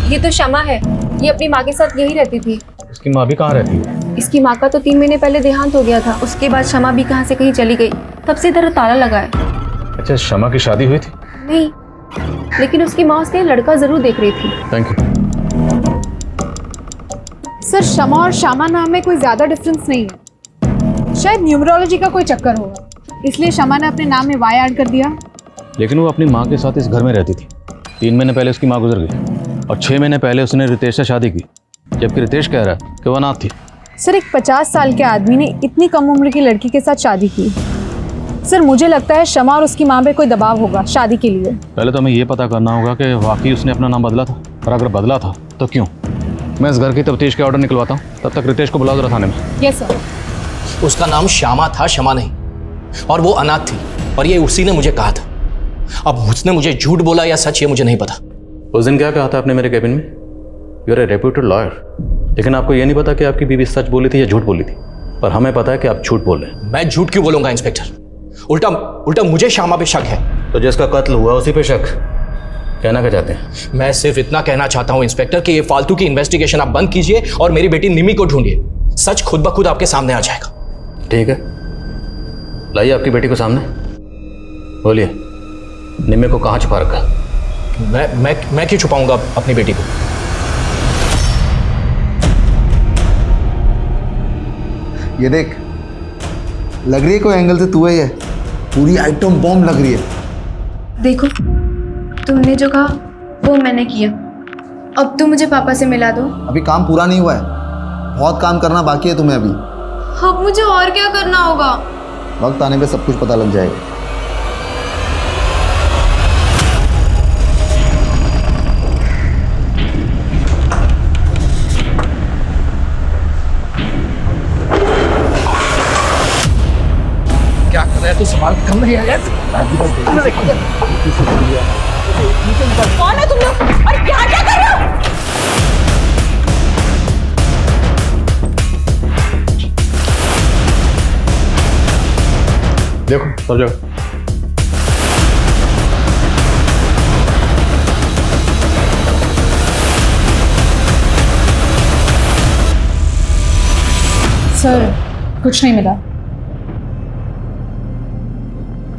ये तो शमा है, ये अपनी माँ के साथ यही रहती थी। इसकी माँ भी कहाँ रहती है? इसकी माँ का तो 3 महीने पहले देहांत हो गया था। उसके बाद शमा भी कहाँ से कहीं चली गई, तब से इधर ताला लगा है। अच्छा, शमा की शादी हुई थी? नहीं, लेकिन उसकी माँ उसके लड़का जरूर देख रही थी। Thank you. सर, शमा और श्यामा नाम में कोई ज़्यादा डिफरेंस नहीं है। शायद न्यूमरोलॉजी का कोई चक्कर होगा, इसलिए शमा ने अपने नाम में वाई ऐड कर दिया। लेकिन वो अपनी माँ के साथ इस घर में रहती थी। 3 महीने पहले उसकी माँ गुजर गई और 6 महीने पहले उसने रितेश से शादी की, जबकि रितेश कह रहा है कि वो अनाथ थी। सर, एक 50 साल के आदमी ने इतनी कम उम्र की लड़की के साथ शादी की। सर, मुझे लगता है शमा और उसकी माँ पे कोई दबाव होगा शादी के लिए। पहले तो हमें ये पता करना होगा कि वाकई उसने अपना नाम बदला था, और अगर बदला था तो क्यों। मैं इस घर की तफ्तीश के ऑर्डर निकलवाता हूँ, तब तक रितेश को बुलाओ जरा थाने में। Yes sir. उसका नाम श्यामा था, शमा नहीं, और वो अनाथ थी, और ये उसी ने मुझे कहा था। अब उसने मुझे झूठ बोला या सच, ये मुझे नहीं पता। उस दिन क्या कहा था आपने मेरे कैबिन में? You are a reputed lawyer, लेकिन आपको ये नहीं पता कि आपकी बीवी सच बोली थी या झूठ बोली थी। पर हमें पता है कि आप झूठ बोल रहे हैं। मैं झूठ क्यों बोलूंगा इंस्पेक्टर? उल्टा मुझे श्यामा पे शक है। तो जिसका कत्ल हुआ उसी पे शक? कहना क्या चाहते हैं? मैं सिर्फ इतना कहना चाहता हूँ इंस्पेक्टर कि ये फालतू की इन्वेस्टिगेशन आप बंद कीजिए और मेरी बेटी निम्मी को ढूंढिए। सच खुद ब खुद आपके सामने आ जाएगा। ठीक है, लाइए आपकी बेटी को सामने। बोलिए, निम्मी को कहाँ छुपा रखा है? मैं क्यों छुपाऊंगा अपनी बेटी को? ये देख, लग रही है कोई एंगल से तू ही है। पूरी आइटम बॉम्ब लग रही है। देखो, तुमने जो कहा वो मैंने किया। अब तुम मुझे पापा से मिला दो। अभी काम पूरा नहीं हुआ है, बहुत काम करना बाकी है तुम्हें अभी। अब मुझे और क्या करना होगा? वक्त आने पे सब कुछ पता लग जाएगा। क्या कर रहा है तू? सवाल कम नहीं आया? कौन है तुम लोग और क्या क्या कर रहे हो? देखो सब जगह। सर, कुछ नहीं मिला।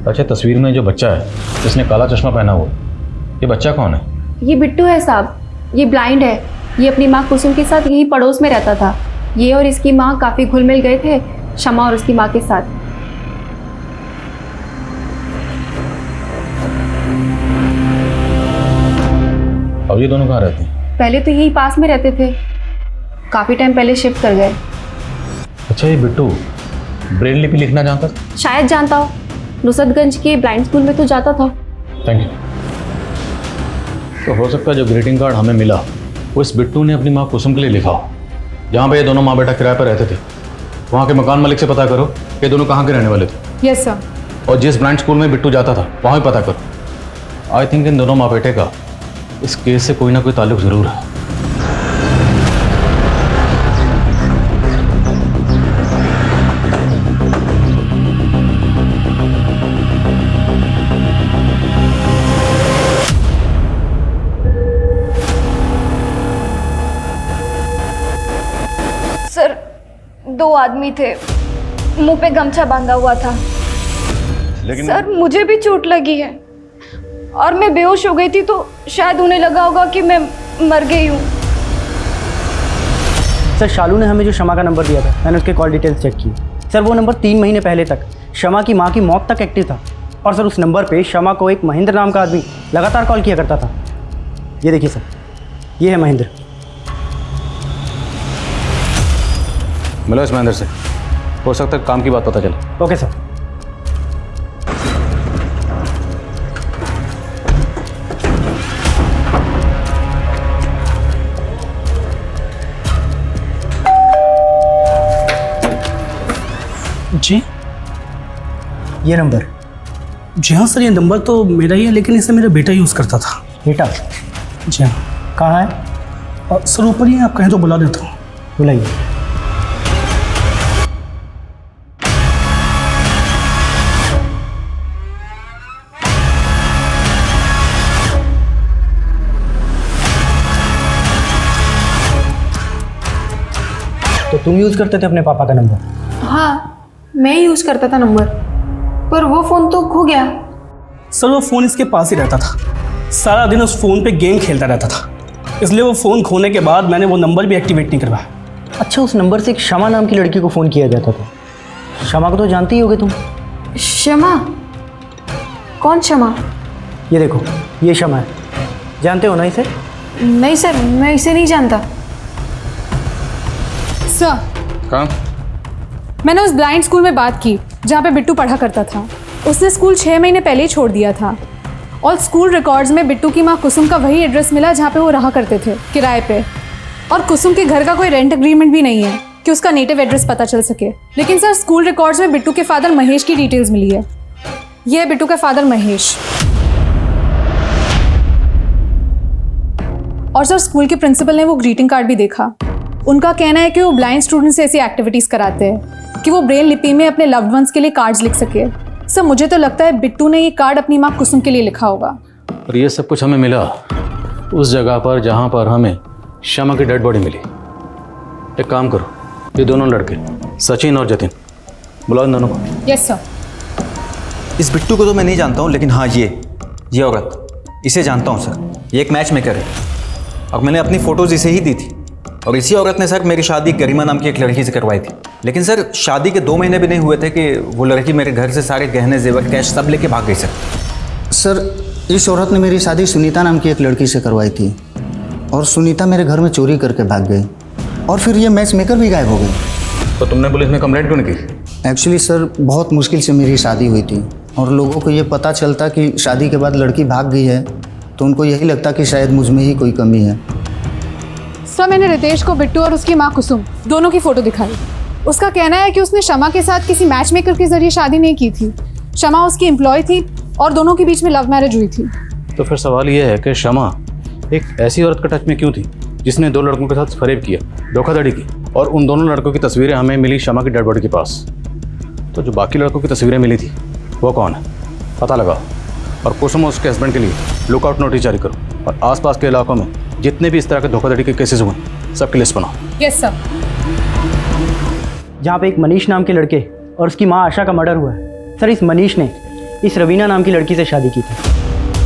अच्छा, तस्वीर में जो बच्चा है जिसने काला चश्मा पहना हुआ, ये बच्चा कौन है? ये बिट्टू है साहब, ये ब्लाइंड है। ये अपनी माँ कुसुम के साथ यही पड़ोस में रहता था। ये और इसकी माँ काफ़ी घुल मिल गए थे शमा और उसकी माँ के साथ। अब ये दोनों कहाँ रहते हैं? पहले तो यही पास में रहते थे, काफ़ी टाइम पहले शिफ्ट कर गए। अच्छा, ये बिट्टू ब्रेल लिपि लिखना जानता था? शायद जानता हो, नुसरतगंज के ब्लाइंड स्कूल में तो जाता था। Thank you. तो हो सकता है जो ग्रीटिंग कार्ड हमें मिला वो इस बिट्टू ने अपनी माँ कुसुम के लिए लिखा हो। जहाँ पे ये दोनों माँ बेटा किराए पर रहते थे, वहाँ के मकान मालिक से पता करो ये दोनों कहाँ के रहने वाले थे। Yes sir. और जिस ब्लाइंड स्कूल में बिट्टू जाता था वहाँ भी पता करो। आई थिंक इन दोनों माँ बेटे का इस केस से कोई ना कोई ताल्लुक ज़रूर है। सर, 2 आदमी थे, मुंह पे गमछा बांधा हुआ था। लेकिन सर, मुझे भी चोट लगी है और मैं बेहोश हो गई थी, तो शायद उन्हें लगा होगा कि मैं मर गई हूँ। सर, शालू ने हमें जो शमा का नंबर दिया था, मैंने उसके कॉल डिटेल्स चेक की। सर, वो नंबर 3 महीने पहले तक शमा की माँ की मौत तक एक्टिव था। और सर, उस नंबर पे शमा को एक महेंद्र नाम का आदमी लगातार कॉल किया करता था। ये देखिए सर, ये है महेंद्र। मिलो इस महेंद्र से, हो सकता है काम की बात पता चले। Okay sir. जी, ये नंबर? जी हाँ सर, ये नंबर तो मेरा ही है, लेकिन इसे मेरा बेटा यूज़ करता था। बेटा? जी हाँ। कहाँ है? और सर ऊपर ही है, आप कहें तो बुला देता हूँ। बुलाइए। तो तुम यूज़ करते थे अपने पापा का नंबर? हाँ, मैं यूज़ करता था नंबर, पर वो फ़ोन तो खो गया। सर, वो फ़ोन इसके पास ही रहता था, सारा दिन उस फ़ोन पे गेम खेलता रहता था, इसलिए वो फ़ोन खोने के बाद मैंने वो नंबर भी एक्टिवेट नहीं करवाया। अच्छा, उस नंबर से एक शमा नाम की लड़की को फ़ोन किया जाता था। शमा को तो जानती ही होगे तुम। शमा? कौन शमा? ये देखो, ये शमा है, जानते हो ना इसे? नहीं सर, मैं इसे नहीं जानता। सर, कहाँ? मैंने उस ब्लाइंड स्कूल में बात की जहाँ पे बिट्टू पढ़ा करता था। उसने स्कूल 6 महीने पहले ही छोड़ दिया था और स्कूल रिकॉर्ड्स में बिट्टू की माँ कुसुम का वही एड्रेस मिला जहाँ पे वो रहा करते थे, किराए पे। और कुसुम के घर का कोई रेंट एग्रीमेंट भी नहीं है कि उसका नेटिव एड्रेस पता चल सके। लेकिन सर, स्कूल रिकॉर्ड्स में बिट्टू के फादर महेश की डिटेल्स मिली है। ये है बिट्टू का फादर महेश। और सर, स्कूल के प्रिंसिपल ने वो ग्रीटिंग कार्ड भी देखा। उनका कहना है कि वो ब्लाइंड स्टूडेंट्स से ऐसी एक्टिविटीज़ कराते हैं कि वो ब्रेल लिपि में अपने लव्ड वंस के लिए कार्ड्स लिख सके। सर, मुझे तो लगता है बिट्टू ने ये कार्ड अपनी माँ कुसुम के लिए लिखा होगा। और ये सब कुछ हमें मिला उस जगह पर जहाँ पर हमें शमा की डेड बॉडी मिली। एक काम करो, ये दोनों लड़के सचिन और जतिन, बुलाओ इन दोनों को। Yes sir. इस बिट्टू को तो मैं नहीं जानता हूँ, लेकिन हाँ ये औरत, इसे जानता हूँ सर। ये एक मैच मेकर है और मैंने अपनी फ़ोटोज़ इसे ही दी थी। और इसी औरत ने सर मेरी शादी गरिमा नाम की एक लड़की से करवाई थी। लेकिन सर शादी के 2 महीने भी नहीं हुए थे कि वो लड़की मेरे घर से सारे गहने जेवर कैश सब लेके भाग गई सर इस औरत ने मेरी शादी सुनीता नाम की एक लड़की से करवाई थी और सुनीता मेरे घर में चोरी करके भाग गई और फिर ये मैच मेकर भी गायब हो गई। तो तुमने पुलिस में कंप्लेंट क्यों नहीं की? एक्चुअली सर बहुत मुश्किल से मेरी शादी हुई थी और लोगों को ये पता चलता कि शादी के बाद लड़की भाग गई है तो उनको यही लगता कि शायद मुझ में ही कोई कमी है। सर मैंने रितेश को बिट्टू और उसकी माँ कुसुम दोनों की फ़ोटो दिखाई। उसका कहना है कि उसने शमा के साथ किसी मैच मेकर के जरिए शादी नहीं की थी। शमा उसकी एम्प्लॉय थी और दोनों के बीच में लव मैरिज हुई थी। तो फिर सवाल ये है कि शमा एक ऐसी औरत का टच में क्यों थी जिसने 2 लड़कों के साथ फरेब किया, धोखाधड़ी की, और उन दोनों लड़कों की तस्वीरें हमें मिली शमा की डेड बॉडी के पास। तो जो बाकी लड़कों की तस्वीरें मिली थी वो कौन है, पता लगाओ। और कुसुम और उसके हस्बैंड के लिए लुकआउट नोटिस जारी करो और आसपास के इलाकों में जितने भी इस तरह के धोखाधड़ी के केसेस हुए सबकी लिस्ट बनाओ। Yes sir. जहाँ पे एक मनीष नाम के लड़के और उसकी माँ आशा का मर्डर हुआ है सर, इस मनीष ने इस रवीना नाम की लड़की से शादी की थी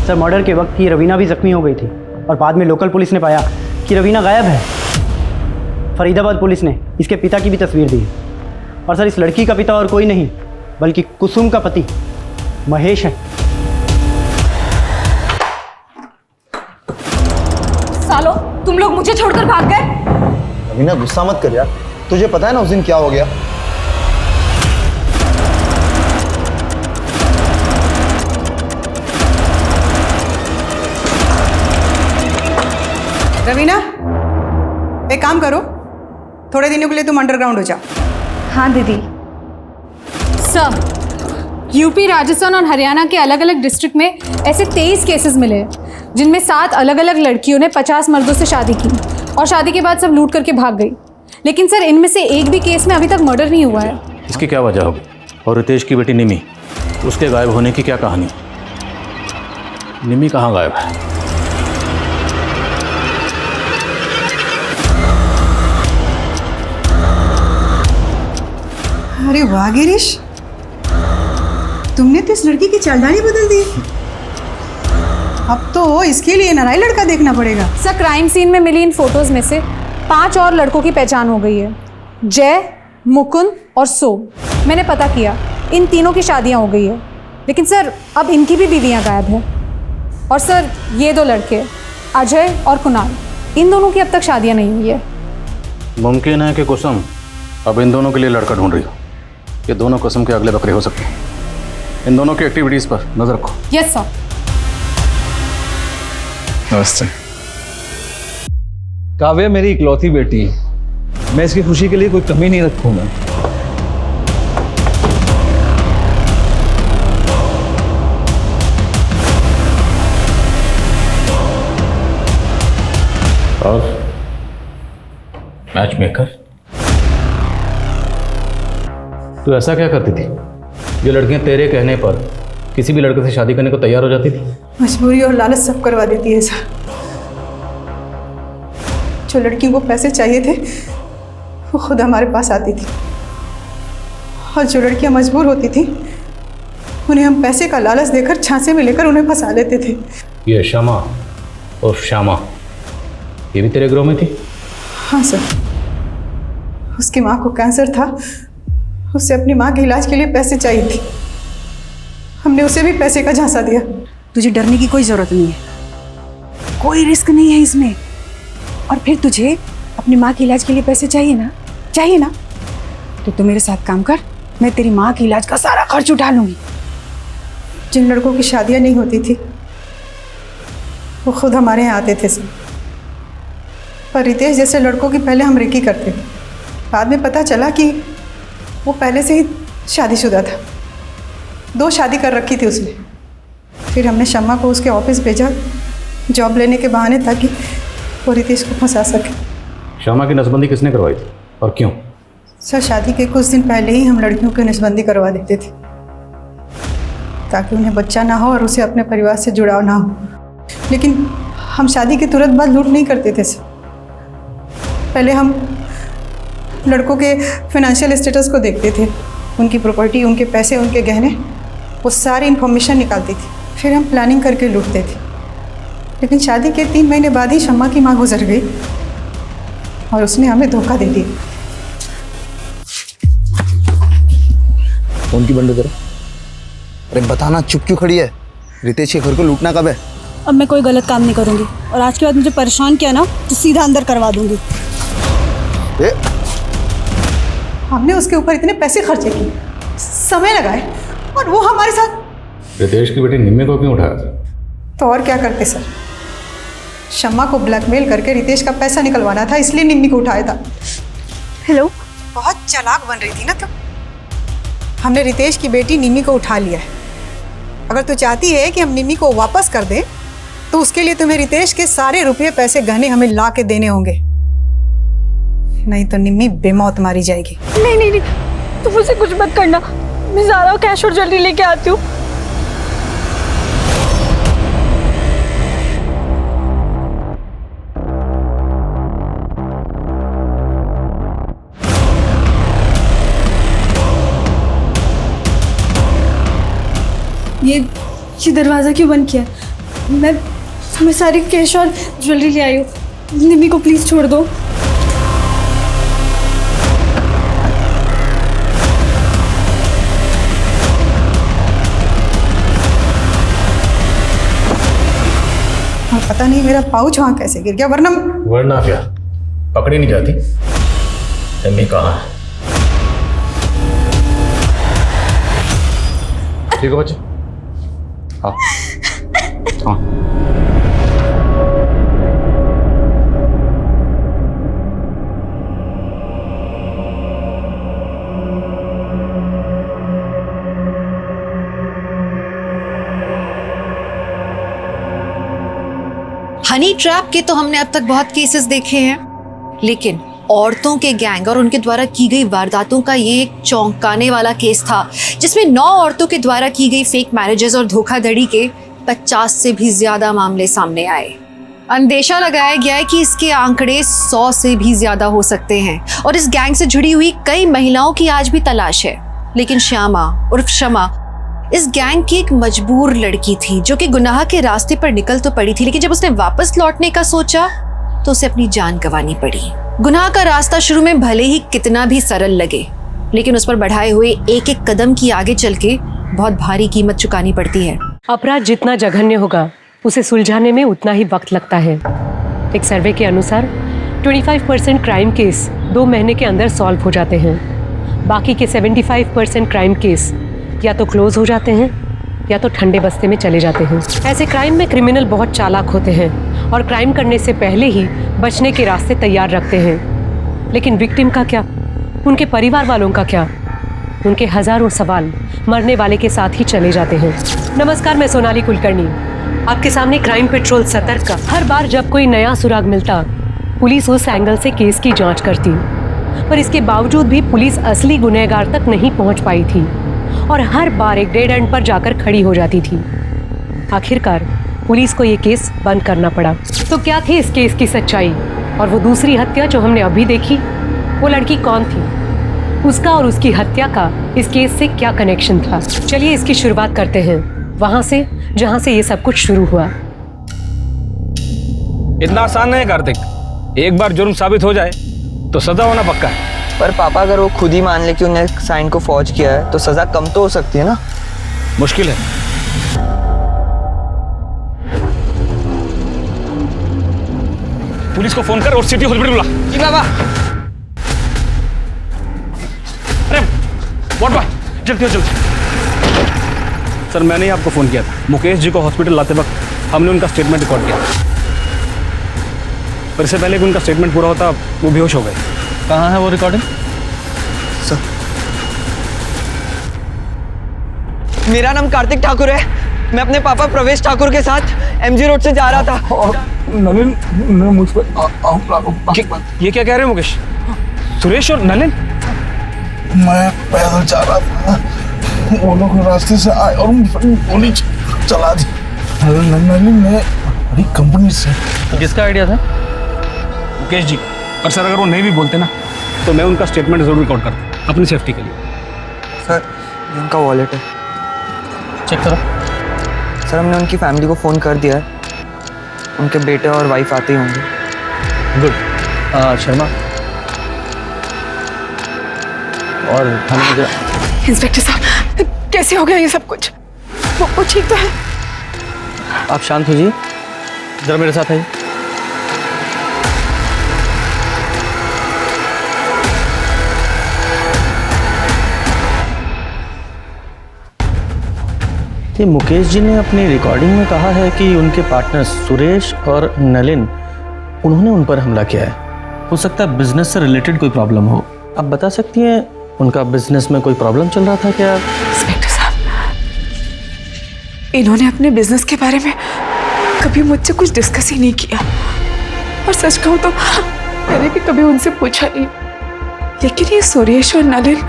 सर। मर्डर के वक्त ये रवीना भी जख्मी हो गई थी और बाद में लोकल पुलिस ने पाया कि रवीना गायब है। फरीदाबाद पुलिस ने इसके पिता की भी तस्वीर दी और सर इस लड़की का पिता और कोई नहीं बल्कि कुसुम का पति महेश है। सालो, तुम लोग मुझे छोड़कर भाग गए। रवीना गुस्सा मत कर यार, तुझे पता है ना उस दिन क्या हो गया। रवीना एक काम करो, थोड़े दिनों के लिए तुम अंडरग्राउंड हो जाओ। हाँ दीदी। सर यूपी, राजस्थान और हरियाणा के अलग अलग डिस्ट्रिक्ट में ऐसे 23 केसेस मिले हैं जिनमें 7 अलग अलग लड़कियों ने 50 मर्दों से शादी की और शादी के बाद सब लूट करके भाग गई। लेकिन सर इनमें से एक भी केस में अभी तक मर्डर नहीं हुआ है। इसकी क्या वजह होगी? और रितेश की बेटी निमी, उसके गायब होने की क्या कहानी? निमी कहाँ गायब है? अरे वाह गिरीश, तुमने तो इस लड़की की चालधानी बदल दी। अब तो इसके लिए नया लड़का देखना पड़ेगा। सर क्राइम सीन में मिली इन फोटोज में से 5 और लड़कों की पहचान हो गई है, जय, मुकुंद और सोम। मैंने पता किया, इन तीनों की शादियां हो गई है, लेकिन सर अब इनकी भी बीवियां गायब हैं। और सर ये 2 लड़के अजय और कुणाल, इन दोनों की अब तक शादियां नहीं हुई है। मुमकिन है कि कुसुम अब इन दोनों के लिए लड़का ढूंढ रही हो। ये दोनों कुसुम के अगले बकरे हो सकते हैं। इन दोनों की एक्टिविटीज़ पर नजर रखो। Yes sir. नमस्ते। काव्या मेरी इकलौती बेटी है, मैं इसकी खुशी के लिए कोई कमी नहीं रखूंगा। और मैच मेकर, तू ऐसा क्या करती थी? ये लड़कियां तेरे कहने पर किसी भी लड़के से शादी करने को तैयार हो जाती थी। मजबूरी और लालच सब करवा देती है सर। जो लड़कियों को पैसे चाहिए थे वो खुद हमारे पास आती थी और जो लड़कियां मजबूर होती थी उन्हें हम पैसे का लालच देकर झांसे में लेकर उन्हें फंसा लेते थे। ये शमा और श्यामा, ये भी तेरे गिरोह में थी? हाँ सर, उसकी माँ को कैंसर था, उसे अपनी माँ के इलाज के लिए पैसे चाहिए थे। हमने उसे भी पैसे का झांसा दिया। तुझे डरने की कोई ज़रूरत नहीं है, कोई रिस्क नहीं है इसमें। और फिर तुझे अपनी माँ के इलाज के लिए पैसे चाहिए ना, तो तू मेरे साथ काम कर, मैं तेरी माँ के इलाज का सारा खर्च उठा लूँगी। जिन लड़कों की शादियाँ नहीं होती थी वो खुद हमारे यहाँ आते थे सर। पर रितेश जैसे लड़कों की पहले हम रेकी करते, बाद में पता चला कि वो पहले से ही शादीशुदा था, 2 शादी कर रखी थी उसने। फिर हमने शम्मा को उसके ऑफिस भेजा जॉब लेने के बहाने ताकि वो रितेश को फंसा सके। शम्मा की नसबंदी किसने करवाई थी और क्यों? सर शादी के कुछ दिन पहले ही हम लड़कियों की नसबंदी करवा देते थे ताकि उन्हें बच्चा ना हो और उसे अपने परिवार से जुड़ाव ना हो। लेकिन हम शादी के तुरंत बाद लूट नहीं करते थे सर। पहले हम लड़कों के फाइनेंशियल स्टेटस को देखते थे, उनकी प्रॉपर्टी, उनके पैसे, उनके गहने, वो सारी इन्फॉर्मेशन निकालती थी, फिर हम प्लानिंग करके लूटते थे। लेकिन शादी के 3 महीने बाद ही शम्मा की माँ गुजर गई और उसने हमें धोखा दे दिया। फोन की बंद करो। अरे बताना, चुप क्यों खड़ी है? रितेश के घर को लूटना कब है? अब मैं कोई गलत काम नहीं करूँगी और आज के बाद मुझे परेशान किया ना तो सीधा अंदर करवा दूँगी। हमने उसके ऊपर इतने पैसे खर्चे किए, समय लगाए, और वो हमारे साथ। रितेश की बेटी निम्मी को क्यों उठाया था? तो और क्या करते सर, शम्मा को ब्लैकमेल करके रितेश का पैसा निकलवाना था, इसलिए निम्मी को उठाया था। हेलो, बहुत चालाक बन रही थी ना तुम। हमने रितेश की बेटी निम्मी को उठा लिया है। अगर तू चाहती है कि हम निम्मी को वापस कर दें तो उसके लिए तुम्हें रितेश के सारे रुपये, पैसे, गहने हमें ला के देने होंगे, नहीं तो निम्मी बेमौत मारी जाएगी। नहीं नहीं नहीं, तुम मुझसे कुछ मत करना, मैं सारा कैश और ज्वेलरी लेके आती हूँ। ये दरवाज़ा क्यों बंद किया? मैं सारी कैश और ज्वेलरी ले आई हूँ। निम्मी को प्लीज़ छोड़ दो। पता नहीं मेरा पाउच वहाँ कैसे गिर गया, वरना क्या पकड़ी नहीं जाती? निम्मी कहाँ है? ठीक है बच्चे, हाँ हाँ। हनी ट्रैप के तो हमने अब तक बहुत केसेस देखे हैं, लेकिन औरतों के गैंग और उनके द्वारा की गई वारदातों का ये एक चौंकाने वाला केस था, जिसमें 9 औरतों के द्वारा की गई फेक मैरिजेस और धोखाधड़ी के 50 से भी ज्यादा मामले सामने आए। अंदेशा लगाया गया है कि इसके आंकड़े 100 से भी ज्यादा हो सकते हैं और इस गैंग से जुड़ी हुई कई महिलाओं की आज भी तलाश है। लेकिन श्यामा उर्फ शमा इस गैंग की एक मजबूर लड़की थी जो कि गुनाह के रास्ते पर निकल तो पड़ी थी, लेकिन जब उसने वापस लौटने का सोचा तो उसे अपनी जान गंवानी पड़ी। गुनाह का रास्ता शुरू में भले ही कितना भी सरल लगे, लेकिन उस पर बढ़ाए हुए एक एक कदम की आगे चल के बहुत भारी कीमत चुकानी पड़ती है। अपराध जितना जघन्य होगा उसे सुलझाने में उतना ही वक्त लगता है। एक सर्वे के अनुसार 25% क्राइम केस 2 महीने के अंदर सॉल्व हो जाते हैं। बाकी के 75% क्राइम केस या तो क्लोज हो जाते हैं या तो ठंडे बस्ते में चले जाते हैं। ऐसे क्राइम में क्रिमिनल बहुत चालाक होते हैं और क्राइम करने से पहले ही बचने के रास्ते तैयार रखते हैं। लेकिन विक्टिम का क्या, उनके परिवार वालों का क्या? उनके हजारों सवाल मरने वाले के साथ ही चले जाते हैं। नमस्कार, मैं सोनाली कुलकर्णी, आपके सामने क्राइम पेट्रोल सतर्क का। हर बार जब कोई नया सुराग मिलता, पुलिस उस एंगल से केस की जांच करती, पर इसके बावजूद भी पुलिस असली गुनहगार तक नहीं पहुंच पाई थी और हर बार एक डेड एंड पर जाकर खड़ी हो जाती थी। आखिरकार पुलिस को ये केस बंद करना पड़ा। तो क्या थी इस केस की सच्चाई? और वो दूसरी हत्या जो हमने अभी देखी, वो लड़की कौन थी? उसका और उसकी हत्या का इस केस से क्या कनेक्शन था? चलिए इसकी शुरुआत करते हैं वहां से जहां से ये सब कुछ शुरू हुआ। इतना आसान नहीं है कार्तिक, एक बार जुर्म साबित हो जाए तो सजा होना पक्का है। पर पापा, अगर वो खुद ही मान ले कि उन्हें साइन को फौज किया है तो सजा कम तो हो सकती है ना? मुश्किल है। पुलिस को फोन कर और सिटी हॉस्पिटल बुला। जी बाबा। अरे व्हाट बॉय, जल्दी जल्दी। सर, मैंने ही आपको फ़ोन किया था। मुकेश जी को हॉस्पिटल लाते वक्त हमने उनका स्टेटमेंट रिकॉर्ड किया, पर इससे पहले कि उनका स्टेटमेंट पूरा होता वो बेहोश हो गए। कहाँ है वो रिकॉर्डिंग? सर, मेरा नाम कार्तिक ठाकुर है। मैं अपने पापा प्रवेश ठाकुर के साथ एमजी रोड से जा रहा था। नलिन मुझ पर ये क्या कह रहे हैं मुकेश? सुरेश और नलिन? मैं पैदल जा रहा था, वो लोग रास्ते से आए और गोली चला दी। नलिन ने बड़ी कंपनी से। किसका आइडिया था? मुकेश जी। और सर अगर वो नहीं भी बोलते ना तो मैं उनका स्टेटमेंट जरूर रिकॉर्ड करता अपनी सेफ्टी के लिए। सर ये उनका वॉलेट है, चेक करो। सर हमने उनकी फैमिली को फ़ोन कर दिया है, उनके बेटे और वाइफ आते ही होंगे। गुड। शर्मा और इंस्पेक्टर साहब कैसे हो गया ये सब कुछ? वो ठीक तो है? आप शांत हो जी, जरा मेरे साथ आइए। ये मुकेश जी ने अपनी रिकॉर्डिंग में कहा है कि उनके पार्टनर्स सुरेश और नलिन उन्होंने उन पर हमला किया है। हो सकता है बिजनेस से रिलेटेड कोई प्रॉब्लम हो। आप बता सकती हैं उनका बिजनेस में कोई प्रॉब्लम चल रहा था क्या? इंस्पेक्टर साहब, इन्होंने अपने बिजनेस के बारे में कभी मुझसे कुछ डिस्कस ही नहीं किया, और सच कहूँ तो मैंने भी कभी उनसे पूछा नहीं। लेकिन ये सुरेश और नलिन,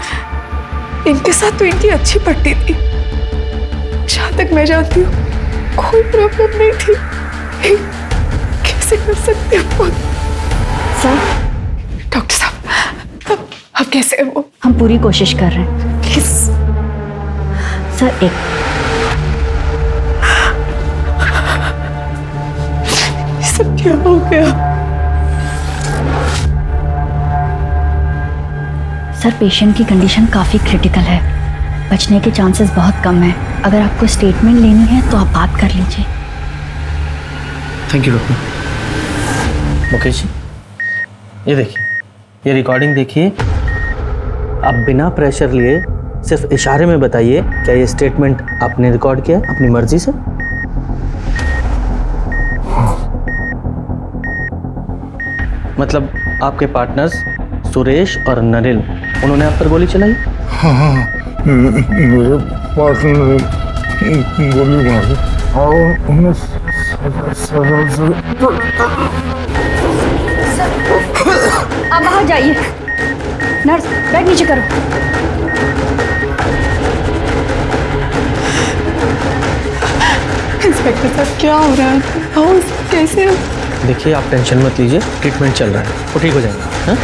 इनके साथ तो इनकी अच्छी पट्टी थी। जहाँ तक मैं जानती हूँ कोई प्रॉब्लम नहीं थी। कैसे कर सकते हो सर? डॉक्टर साहब अब कैसे है वो? हम पूरी कोशिश कर रहे हैं। प्लीज सर, एक ये सब क्या हो गया? सर, पेशेंट की कंडीशन काफ़ी क्रिटिकल है, बचने के चांसेस बहुत कम है। अगर आपको स्टेटमेंट लेनी है तो आप बात कर लीजिए। Thank you doctor. Mukesh ji, ये देखिए, ये रिकॉर्डिंग देखिए। आप बिना प्रेशर लिए सिर्फ इशारे में बताइए, क्या ये स्टेटमेंट आपने रिकॉर्ड किया अपनी मर्जी से? मतलब आपके पार्टनर्स सुरेश और नलिन, उन्होंने आप पर गोली चलाई? हाँ, मेरे पार्टनर ने गोली मारी और उन्हें आप बाहर जाइए। नर्स, बैग नीचे करो। इंस्पेक्टर साहब क्या हो रहा है? हाउस कैसे? देखिए, आप टेंशन मत लीजिए, ट्रीटमेंट चल रहा है, वो ठीक हो जाएगा। हाँ?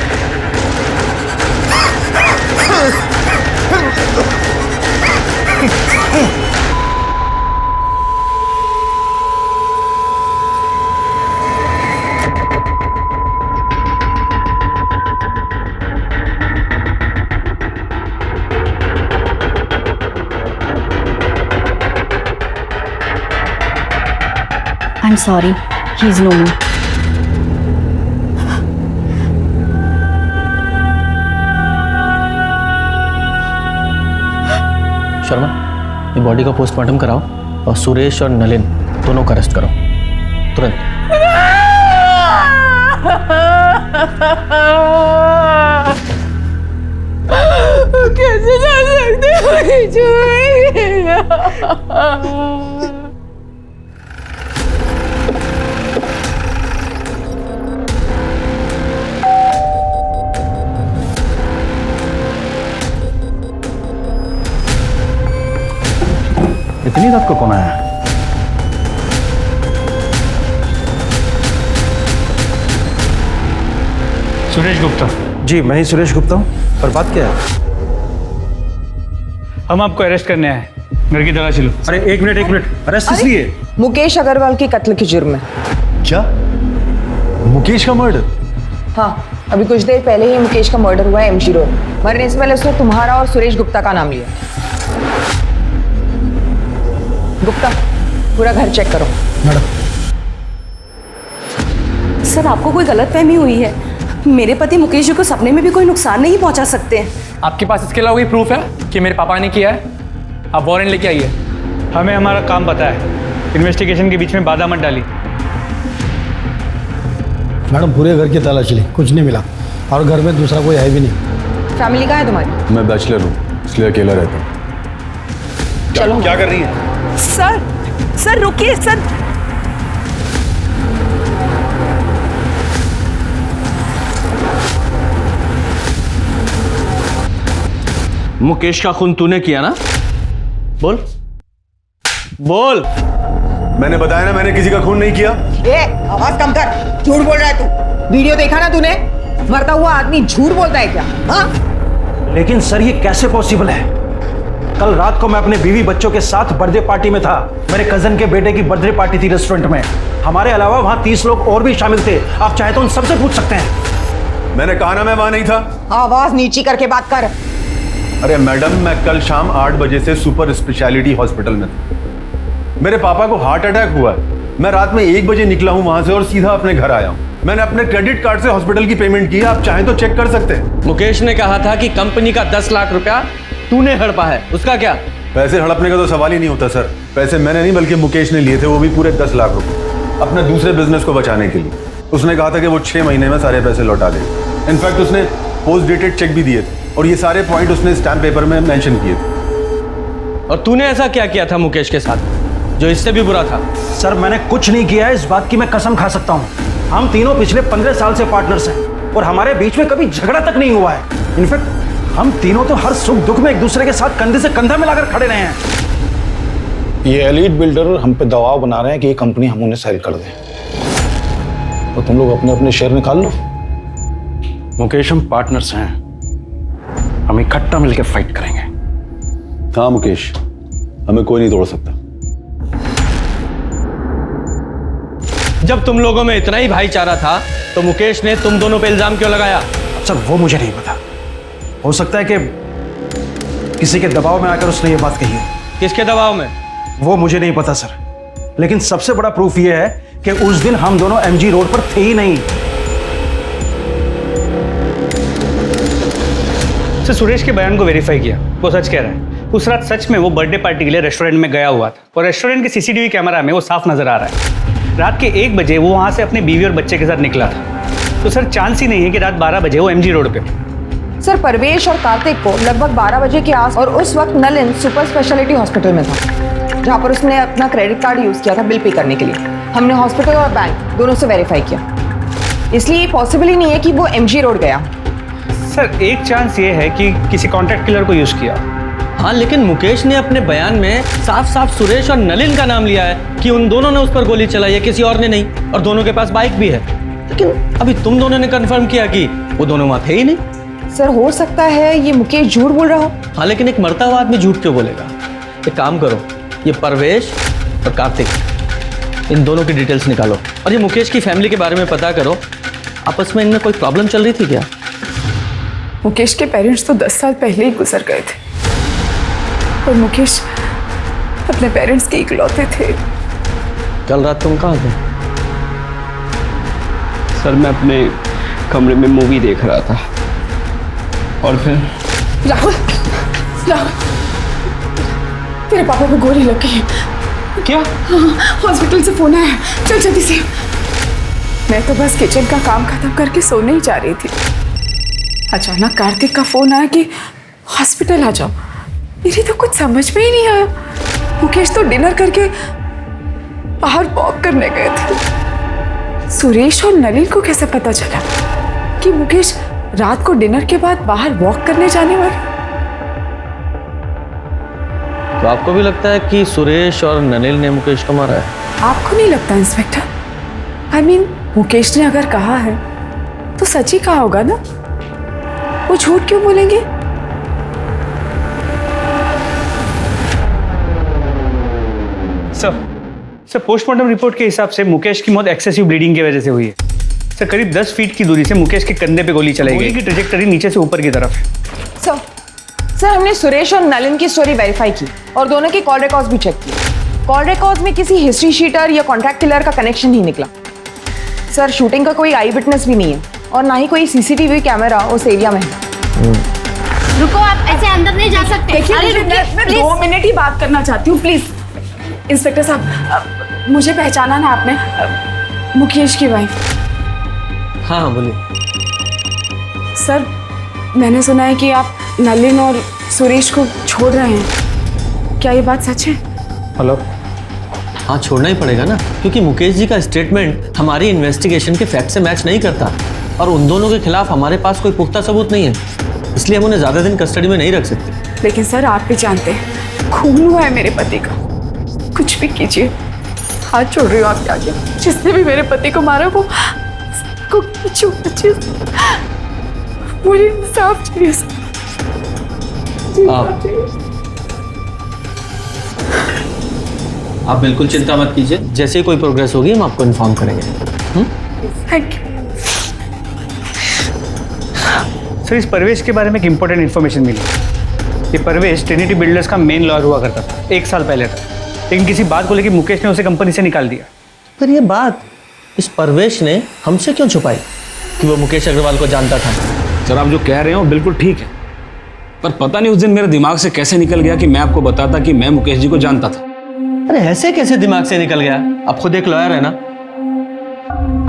I'm sorry, he's no more. Sharma, ये बॉडी का पोस्टमार्टम कराओ और सुरेश और नलिन दोनों को अरेस्ट करो तुरंत। कैसे कर सकते हो? इतनी रात को कौन आया? सुरेश गुप्ता। जी मैं ही सुरेश गुप्ता हूँ। और बात क्या है? हम आपको अरेस्ट करने आए, घर की तलाशी लो। अरे एक मिनट, अरेस्ट किस लिए? मुकेश अग्रवाल के कत्ल के जुर्म में। क्या? मुकेश का मर्डर? हाँ, अभी कुछ देर पहले ही मुकेश का मर्डर हुआ है एमजी रोड। मरने से पहले उसने तुम्हारा और सुरेश गुप्ता का नाम लिया। गुप्ता, पूरा घर चेक करो। सर, आपको कोई गलतफहमी हुई है। मेरे पति मुकेश जी को सपने में भी कोई नुकसान नहीं पहुंचा सकते हैं। आपके पास इसके अलावा कोई प्रूफ है कि मेरे पापा ने किया है? आप वारंट लेके आइए। हमें हमारा काम पता है, इन्वेस्टिगेशन के बीच में बाधा मत डाली। मैडम, पूरे घर की तलाशी ली, कुछ नहीं मिला, और घर में दूसरा कोई है भी नहीं। फैमिली कहाँ है तुम्हारी? मैं बैचलर हूँ, इसलिए अकेला रहता हूँ। चलो। क्या कर रही है? सर रुकिए सर। मुकेश का खून तूने किया ना? बोल बोल। मैंने बताया ना, मैंने किसी का खून नहीं किया। आवाज कम कर, झूठ बोल रहा है तू। वीडियो देखा ना तूने? मरता हुआ आदमी झूठ बोलता है क्या? हाँ? लेकिन सर ये कैसे पॉसिबल है? कल रात को मैं अपने बीवी बच्चों के साथ बर्थडे पार्टी में था। मेरे कजन के बेटे की बर्थडे पार्टी थी रेस्टोरेंट में। हमारे अलावा वहां 30 लोग और भी शामिल थे। आप चाहे तो उन सबसे पूछ सकते हैं। मैंने कहा ना मैं वहां नहीं था। आवाज नीची करके बात कर। अरे मैडम, मैं कल शाम 8 बजे से सुपर स्पेशलिटी हॉस्पिटल में था। मेरे पापा को हार्ट अटैक हुआ है। मैं रात में 1 बजे निकला हूं वहां से और सीधा अपने घर आया हूं। मैंने अपने क्रेडिट कार्ड से हॉस्पिटल की पेमेंट की है, आप चाहें तो चेक कर सकते हैं। मुकेश ने कहा था कि कंपनी का 10 लाख रुपया तूने हड़पा है, उसका क्या? पैसे हड़पने का तो सवाल ही नहीं होता सर। पैसे मैंने नहीं बल्कि मुकेश ने लिए थे, वो भी पूरे 10 लाख रुपए, अपने दूसरे बिजनेस को बचाने के लिए। उसने कहा था कि वो 6 महीने में सारे पैसे लौटा देगा। इनफैक्ट उसने पोस्ट डेटेड चेक भी दिए थे और ये सारे पॉइंट उसने स्टैम्प पेपर में मेंशन किए थे। और तूने ऐसा क्या किया था मुकेश के साथ जो इससे भी बुरा था? सर मैंने कुछ नहीं किया है, इस बात की मैं कसम खा सकता हूँ। हम तीनों पिछले 15 साल से पार्टनर्स हैं और हमारे बीच में कभी झगड़ा तक नहीं हुआ है। इनफैक्ट हम तीनों तो हर सुख दुख में एक दूसरे के साथ कंधे से कंधा मिलाकर खड़े रहे हैं। ये एलीट बिल्डर हम पे दबाव बना रहे हैं कि ये कंपनी हम उन्हें सेल कर दें, तो तुम लोग अपने अपने शेयर निकाल लो। मुकेश हम पार्टनर्स हैं, हम इकट्ठा मिलकर फाइट करेंगे। हाँ मुकेश, हमें कोई नहीं तोड़ सकता। जब तुम लोगों में इतना ही भाईचारा था तो मुकेश ने तुम दोनों पे इल्जाम क्यों लगाया? सर वो मुझे नहीं पता, हो सकता है कि किसी के दबाव में आकर उसने ये बात कही है। किसके दबाव में? वो मुझे नहीं पता सर, लेकिन सबसे बड़ा प्रूफ ये है कि उस दिन हम दोनों एमजी रोड पर थे ही नहीं। सर सुरेश के बयान को वेरीफाई किया, वो सच कह रहा है। उस रात सच में वो बर्थडे पार्टी के लिए रेस्टोरेंट में गया हुआ था और रेस्टोरेंट के सीसीटीवी कैमरा में वो साफ नजर आ रहा है। रात के 1 बजे वो वहां से अपनी बीवी और बच्चे के साथ निकला था, तो सर चांस ही नहीं है कि रात 12 बजे वो एमजी रोड पे हो। सर परवेश और कार्तिक को लगभग 12 बजे के आस और उस वक्त नलिन सुपर स्पेशलिटी हॉस्पिटल में था, जहां पर उसने अपना क्रेडिट कार्ड यूज किया था बिल पे करने के लिए। हमने हॉस्पिटल और बैंक दोनों से वेरीफाई किया, इसलिए ये पॉसिबल ही नहीं है कि वो एमजी रोड गया। सर एक चांस ये है कि किसी कॉन्ट्रैक्ट किलर को यूज किया। हाँ, लेकिन मुकेश ने अपने बयान में साफ साफ सुरेश और नलिन का नाम लिया है कि उन दोनों ने उस पर गोली चलाई है, किसी और ने नहीं, और दोनों के पास बाइक भी है। लेकिन अभी तुम दोनों ने कंफर्म किया कि वो दोनों वहां थे ही नहीं। सर हो सकता है ये मुकेश झूठ बोल रहा हो। हाँ, लेकिन एक मरता हुआ आदमी झूठ क्यों बोलेगा? एक काम करो, ये परवेश और कार्तिक, इन दोनों की डिटेल्स निकालो और ये मुकेश की फैमिली के बारे में पता करो। आपस में इनमें कोई प्रॉब्लम चल रही थी क्या? मुकेश के पेरेंट्स तो 10 साल पहले ही गुजर गए थे और मुकेश अपने पेरेंट्स के इकलौते थे। कल रात तुम कहाँ थे? सर मैं अपने कमरे में मूवी देख रहा था और फिर राहुल, राहुल, तेरे पापा को गोली लग गई है। क्या? हाँ, हॉस्पिटल से फोन आया, चल जल्दी से। मैं तो बस किचन का काम खत्म करके सोने ही जा रही थी, अचानक कार्तिक का फोन आया कि हॉस्पिटल आ जाओ। मेरी तो कुछ समझ में ही नहीं आया। मुकेश तो डिनर करके बाहर वॉक करने गए थे। सुरेश और नलिन को कैसे पता चला कि मुकेश रात को डिनर के बाद बाहर वॉक करने जाने वाले? तो आपको भी लगता है कि सुरेश और नलिन ने मुकेश को मारा है? आपको नहीं लगता इंस्पेक्टर? I mean, मुकेश ने अगर कहा है तो सच ही कहा होगा ना, वो झूठ क्यों बोलेंगे? सर पोस्टमार्टम रिपोर्ट के हिसाब से मुकेश की मौत एक्सेसिव ब्लीडिंग की वजह से हुई है। सर करीब 10 फीट की दूरी से मुकेश के कंधे पे गोली चलाई गई। गोली की ट्रेजेक्टरी नीचे से ऊपर की तरफ है। सर हमने सुरेश और नलिन की स्टोरी वेरीफाई की और दोनों के कॉल रिकॉर्ड्स भी चेक किए। कॉल रिकॉर्ड्स में किसी हिस्ट्री शीटर या कॉन्ट्रैक्ट किलर का कनेक्शन नहीं निकला। सर शूटिंग का कोई आई विटनेस भी नहीं है और ना ही कोई सीसीटीवी कैमरा उस एरिया में है। रुको, आप ऐसे अंदर नहीं जा सकते। देखिए मैं 2 मिनट ही बात करना चाहती हूँ, प्लीज। इंस्पेक्टर साहब, मुझे पहचाना ना आपने? मुकेश की वाइफ। हाँ बोलिए। सर मैंने सुना है कि आप नलिन और सुरेश को छोड़ रहे हैं, क्या ये बात सच है? हेलो। हाँ, छोड़ना ही पड़ेगा ना, क्योंकि मुकेश जी का स्टेटमेंट हमारी इन्वेस्टिगेशन के फैक्ट से मैच नहीं करता और उन दोनों के खिलाफ हमारे पास कोई पुख्ता सबूत नहीं है, इसलिए हम उन्हें ज्यादा दिन कस्टडी में नहीं रख सकते। लेकिन सर आप भी जानते हैं खून हुआ है मेरे पति का, कुछ भी कीजिए हाथ छोड़ रही हूँ आपके आगे। जिसने भी मेरे पति को मारा वो को मुझे इंसाफ चाहिए। आप बिल्कुल चिंता मत कीजिए, जैसे ही कोई प्रोग्रेस होगी हम आपको इन्फॉर्म करेंगे। Thank you. सर इस परवेश के बारे में एक इंपॉर्टेंट इन्फॉर्मेशन मिली। ये परवेश ट्रिनिटी बिल्डर्स का मेन लॉयर हुआ करता था 1 साल पहले तक, लेकिन किसी बात को लेकर मुकेश ने उसे कंपनी से निकाल दिया। पर ये बात इस परवेश ने हमसे क्यों छुपाई कि वो मुकेश अग्रवाल को जानता था? सर आप जो कह रहे हो बिल्कुल ठीक है, पर पता नहीं उस दिन मेरे दिमाग से कैसे निकल गया कि मैं आपको बताता कि मैं मुकेश जी को जानता था। अरे ऐसे कैसे दिमाग से निकल गया? आप खुद एक लॉयर है ना,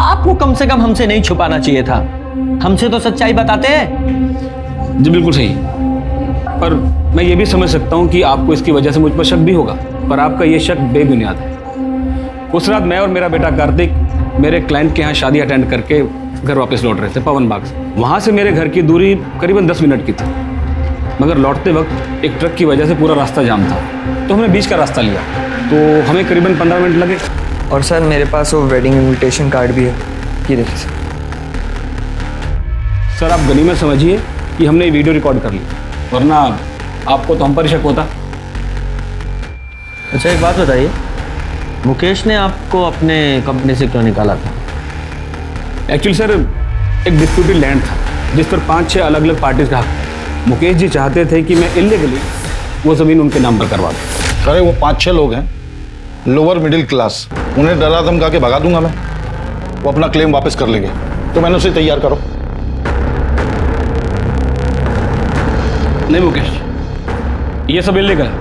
आपको कम से कम हमसे नहीं छुपाना चाहिए था। हमसे तो सच्चाई बताते हैं। जी बिल्कुल सही, पर मैं ये भी समझ सकता हूँ कि आपको इसकी वजह से मुझ पर शक भी होगा, पर आपका ये शक बेबुनियाद है। उस रात मैं और मेरा बेटा कार्तिक मेरे क्लाइंट के यहाँ शादी अटेंड करके घर वापस लौट रहे थे पवन बाग से। वहाँ से मेरे घर की दूरी करीबन 10 मिनट की थी, मगर लौटते वक्त एक ट्रक की वजह से पूरा रास्ता जाम था, तो हमने बीच का रास्ता लिया, तो हमें करीबन 15 मिनट लगे। और सर मेरे पास वो वेडिंग इनविटेशन कार्ड भी है, ये देखिए सर। आप गनीमत समझिए कि हमने ये वीडियो रिकॉर्ड कर ली, वरना आपको तो हम पर शक होता। अच्छा एक बात बताइए, मुकेश ने आपको अपने कंपनी से क्यों निकाला था? एक्चुअली सर एक डिस्प्यूटेड लैंड था जिस पर 5-6 अलग अलग पार्टीज का हक। मुकेश जी चाहते थे कि मैं इलीगली वो ज़मीन उनके नाम पर करवा दूँ। अरे वो 5-6 लोग हैं, लोअर मिडिल क्लास, उन्हें डरा धमका के भगा दूंगा मैं। वो अपना क्लेम वापस कर लेंगे, तो मैंने उसे तैयार करो। नहीं मुकेश, ये सब इलीगल है,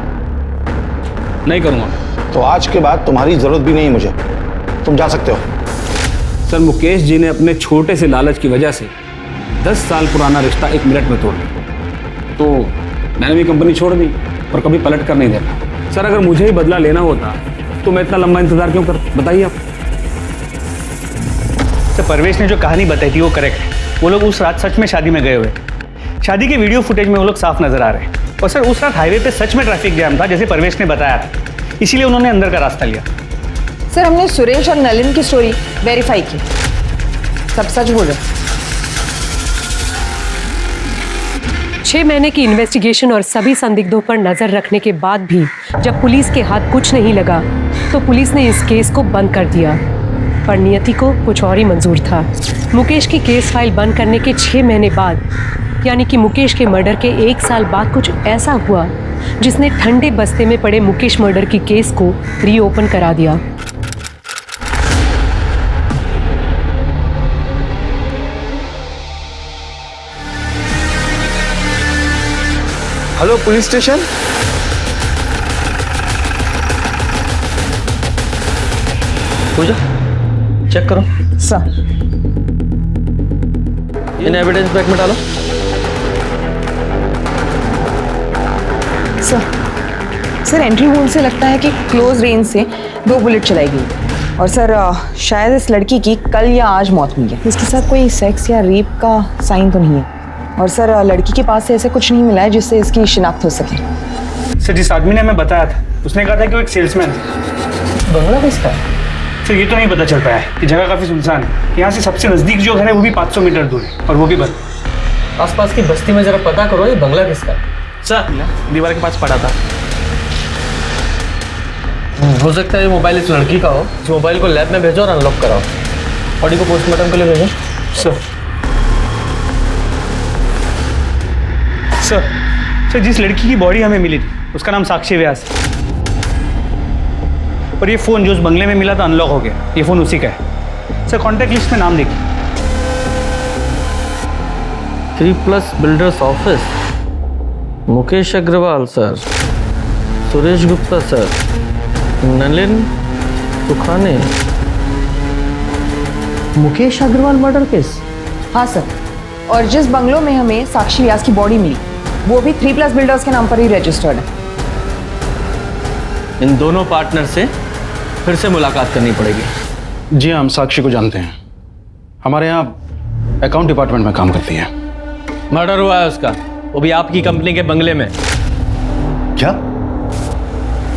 नहीं करूँगा। तो आज के बाद तुम्हारी जरूरत भी नहीं है मुझे, तुम जा सकते हो। सर मुकेश जी ने अपने छोटे से लालच की वजह से 10 साल पुराना रिश्ता 1 मिनट में तोड़ दिया, तो मैंने भी कंपनी छोड़ दी और कभी पलट कर नहीं देखा। सर अगर मुझे ही बदला लेना होता तो मैं इतना लंबा इंतजार क्यों कर, बताइए आप। सर परवेश ने जो कहानी बताई थी वो करेक्ट है। वो लोग उस रात सच में शादी में गए हुए, शादी के वीडियो फुटेज में वो लोग साफ नजर आ रहे हैं। और सर उस रात हाईवे पे सच में ट्रैफिक जैम था जैसे परवेश ने बताया था, इसीलिए उन्होंने अंदर का रास्ता लिया। सर हमने सुरेश और नलिन की स्टोरी वेरीफाई की, सब सच बोल रहे। 6 महीने की इन्वेस्टिगेशन और सभी संदिग्धों पर नजर रखने के बाद भी जब पुलिस के हाथ कुछ नहीं लगा तो पुलिस ने इस केस को बंद कर दिया। पर नियति को कुछ और ही मंजूर था। मुकेश की केस फाइल बंद करने के 6 महीने बाद, यानी कि मुकेश के मर्डर के 1 साल बाद कुछ ऐसा हुआ जिसने ठंडे बस्ते में पड़े मुकेश मर्डर की केस को रीओपन करा दिया। Hello police station. Pooja check करो सर। इन एविडेंस बैग में डालो। सर एंट्री होल से लगता है कि क्लोज रेंज से 2 बुलेट चलाई गई। और सर शायद इस लड़की की कल या आज मौत हुई है। इसके साथ कोई सेक्स या रेप का साइन तो नहीं है। और सर लड़की के पास से ऐसे कुछ नहीं मिला है जिससे इसकी शिनाख्त हो सके। सर जिस आदमी ने हमें बताया था उसने कहा था कि वो एक सेल्समैन है। बंगला किसका? सर ये तो नहीं पता चल पाया है कि जगह काफ़ी सुनसान है। यहाँ से सबसे नज़दीक जो घर है वो भी 500 मीटर दूर है और वो भी बंद। आसपास की बस्ती में जरा पता करो ये बंगला किसका। सर दीवार के पास पड़ा था। हो सकता है ये मोबाइल इस लड़की का हो। इस मोबाइल को लैब में भेजो और अनलॉक कराओ। बॉडी को पोस्टमार्टम के लिए भेजो। सर जिस लड़की की बॉडी हमें मिली थी उसका नाम साक्षी व्यास है। और ये फ़ोन जो उस बंगले में मिला था अनलॉक हो गया, ये फ़ोन उसी का है। सर कॉन्टैक्ट लिस्ट में नाम देखिए। 3+ builders office, Mukesh Agarwal sir, Suresh Gupta sir, Nalin Sukhane. Mukesh Agarwal murder case. हाँ सर, और जिस बंगलों में हमें साक्षी व्यास की बॉडी मिली वो भी 3+ बिल्डर्स के नाम पर ही रजिस्टर्ड है। इन दोनों पार्टनर से फिर से मुलाकात करनी पड़ेगी। जी हम साक्षी को जानते हैं, हमारे यहाँ अकाउंट डिपार्टमेंट में काम करती है। मर्डर हुआ है उसका, वो भी आपकी कंपनी के बंगले में। क्या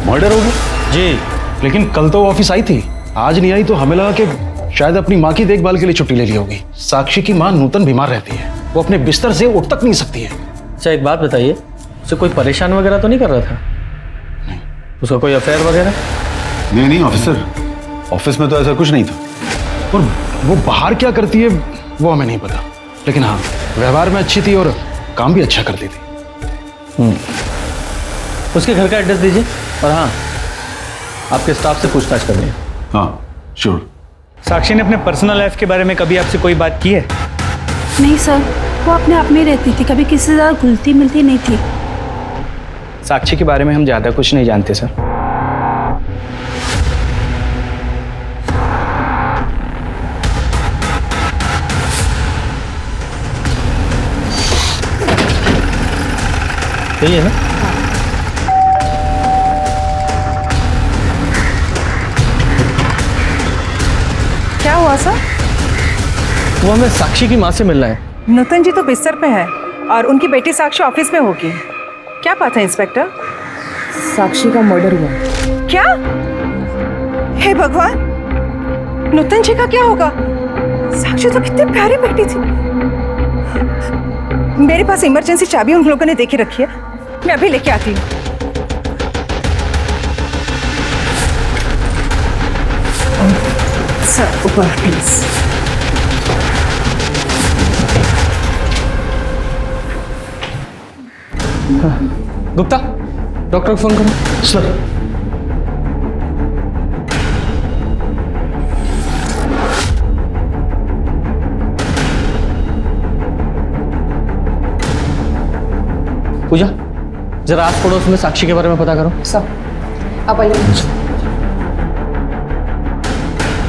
मर्डर हो गया? जी। लेकिन कल तो वो ऑफिस आई थी। आज नहीं आई तो हमें लगा कि शायद अपनी माँ की देखभाल के लिए छुट्टी ले ली होगी। साक्षी की माँ नूतन बीमार रहती है, वो अपने बिस्तर से उठ तक नहीं सकती है। अच्छा एक बात बताइए, उसे कोई परेशान वगैरह तो नहीं कर रहा था? नहीं। उसका कोई अफेयर वगैरह? नहीं ऑफिसर, ऑफिस में तो ऐसा कुछ नहीं था। और वो बाहर क्या करती है वो हमें नहीं पता, लेकिन हाँ व्यवहार में अच्छी थी और काम भी अच्छा करती थी। उसके घर का एड्रेस दीजिए और हाँ आपके स्टाफ से पूछताछ करनी है। हाँ श्योर। साक्षी ने अपने पर्सनल लाइफ के बारे में कभी आपसे कोई बात की है? नहीं सर, वो अपने आप में रहती थी, कभी किसी से ज़्यादा घुलती मिलती नहीं थी। साक्षी के बारे में हम ज़्यादा कुछ नहीं जानते सर। सही है ना? क्या हुआ सर? वो हमें साक्षी की माँ से मिलना है। नूतन जी तो बिस्तर पे है और उनकी बेटी साक्षी ऑफिस में होगी। क्या बात है इंस्पेक्टर? साक्षी का मर्डर हुआ। क्या? हे भगवान, नूतन जी का क्या होगा? साक्षी तो कितनी प्यारी बेटी थी। मेरे पास इमरजेंसी चाबी उन लोगों ने देके रखी है, मैं अभी लेके आती हूँ। सर ऊपर प्लीज। गुप्ता, डॉक्टर को फोन करो। सर पूजा, जरा आस पड़ोस में साक्षी के बारे में पता करो। सब आप आइए।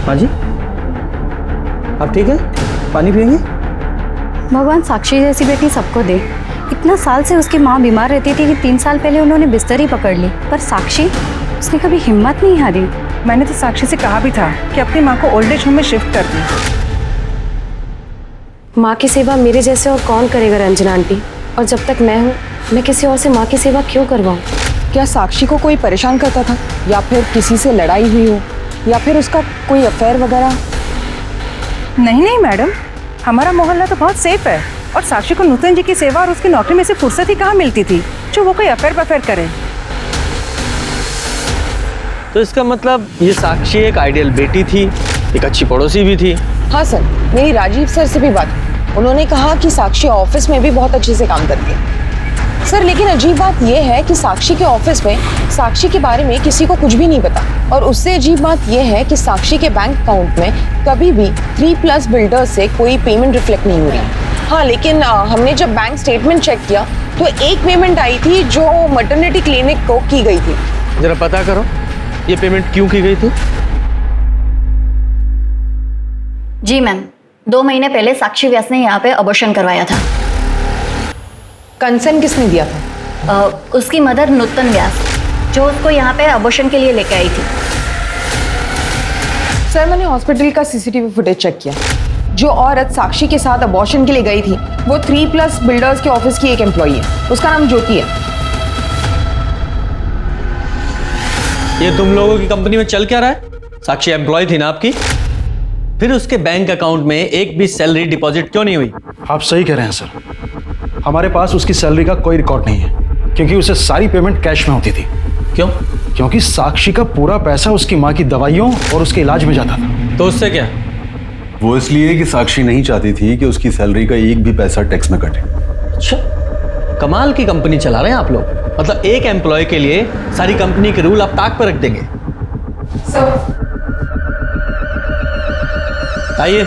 हाँ जी, आप ठीक है? पानी पियेंगे? भगवान साक्षी जैसी बेटी सबको दे। इतना साल से उसकी माँ बीमार रहती थी कि 3 साल पहले उन्होंने बिस्तर ही पकड़ ली, पर साक्षी, उसने कभी हिम्मत नहीं हारी। मैंने तो साक्षी से कहा भी था कि अपनी माँ को ओल्ड एज होम में शिफ्ट कर दी। माँ की सेवा मेरे जैसे और कौन करेगा रंजना आंटी? और जब तक मैं हूँ, मैं किसी और से माँ की सेवा क्यों करवाऊँ? क्या साक्षी को कोई परेशान करता था, या फिर किसी से लड़ाई हुई हो, या फिर उसका कोई अफेयर वगैरह? नहीं नहीं मैडम, हमारा मोहल्ला तो बहुत सेफ है और साक्षी को नूतन जी की सेवा और उसकी नौकरी में से फुर्सत ही कहाँ मिलती थी जो वो कोई अफेयर करे। तो इसका मतलब ये साक्षी एक आइडियल बेटी थी, एक अच्छी पड़ोसी भी थी। हाँ सर, मेरी राजीव सर से भी बात हुई। उन्होंने कहा कि साक्षी ऑफिस में भी बहुत अच्छे से काम करती है। सर लेकिन अजीब बात यह है कि साक्षी के ऑफिस में साक्षी के बारे में किसी को कुछ भी नहीं पता, और उससे अजीब बात यह है कि साक्षी के बैंक अकाउंट में कभी भी 3+ बिल्डर्स से कोई पेमेंट रिफ्लेक्ट नहीं हो रही। हाँ लेकिन हमने जब बैंक स्टेटमेंट चेक किया तो एक पेमेंट आई थी जो मैटरनिटी क्लिनिक को की गई थी। जरा पता करो ये पेमेंट क्यों की गई थी। जी मैम, 2 महीने पहले साक्षी व्यास ने यहाँ पे अबॉर्शन करवाया था। कंसर्न किसने दिया था? उसकी मदर नूतन व्यास, जो उसको यहाँ पे अबॉर्शन के लिए लेके आई थी। सर मैंने हॉस्पिटल का सीसीटीवी फुटेज चेक किया। जो औरत साक्षी के साथ अबॉर्शन के लिए गई थी वो 3+ बिल्डर्स के ऑफिस की एक एम्प्लॉई है। उसका नाम ज्योति है। ये तुम लोगों की कंपनी में चल क्या रहा है? साक्षी एम्प्लॉय थी ना आपकी, फिर उसके बैंक अकाउंट में एक भी सैलरी डिपॉजिट क्यों नहीं हुई? आप सही कह रहे हैं सर, हमारे पास उसकी सैलरी का कोई रिकॉर्ड नहीं है, क्योंकि उसे सारी पेमेंट कैश में होती थी। क्यों? क्योंकि साक्षी का पूरा पैसा उसकी माँ की दवाइयों और उसके इलाज में जाता था। तो उससे क्या? वो इसलिए कि साक्षी नहीं चाहती थी कि उसकी सैलरी का एक भी पैसा टैक्स में कटे। अच्छा, कमाल की कंपनी चला रहे हैं आप लोग। मतलब एक एम्प्लॉय के लिए सारी कंपनी के रूल आप ताक पर रख देंगे। आइए,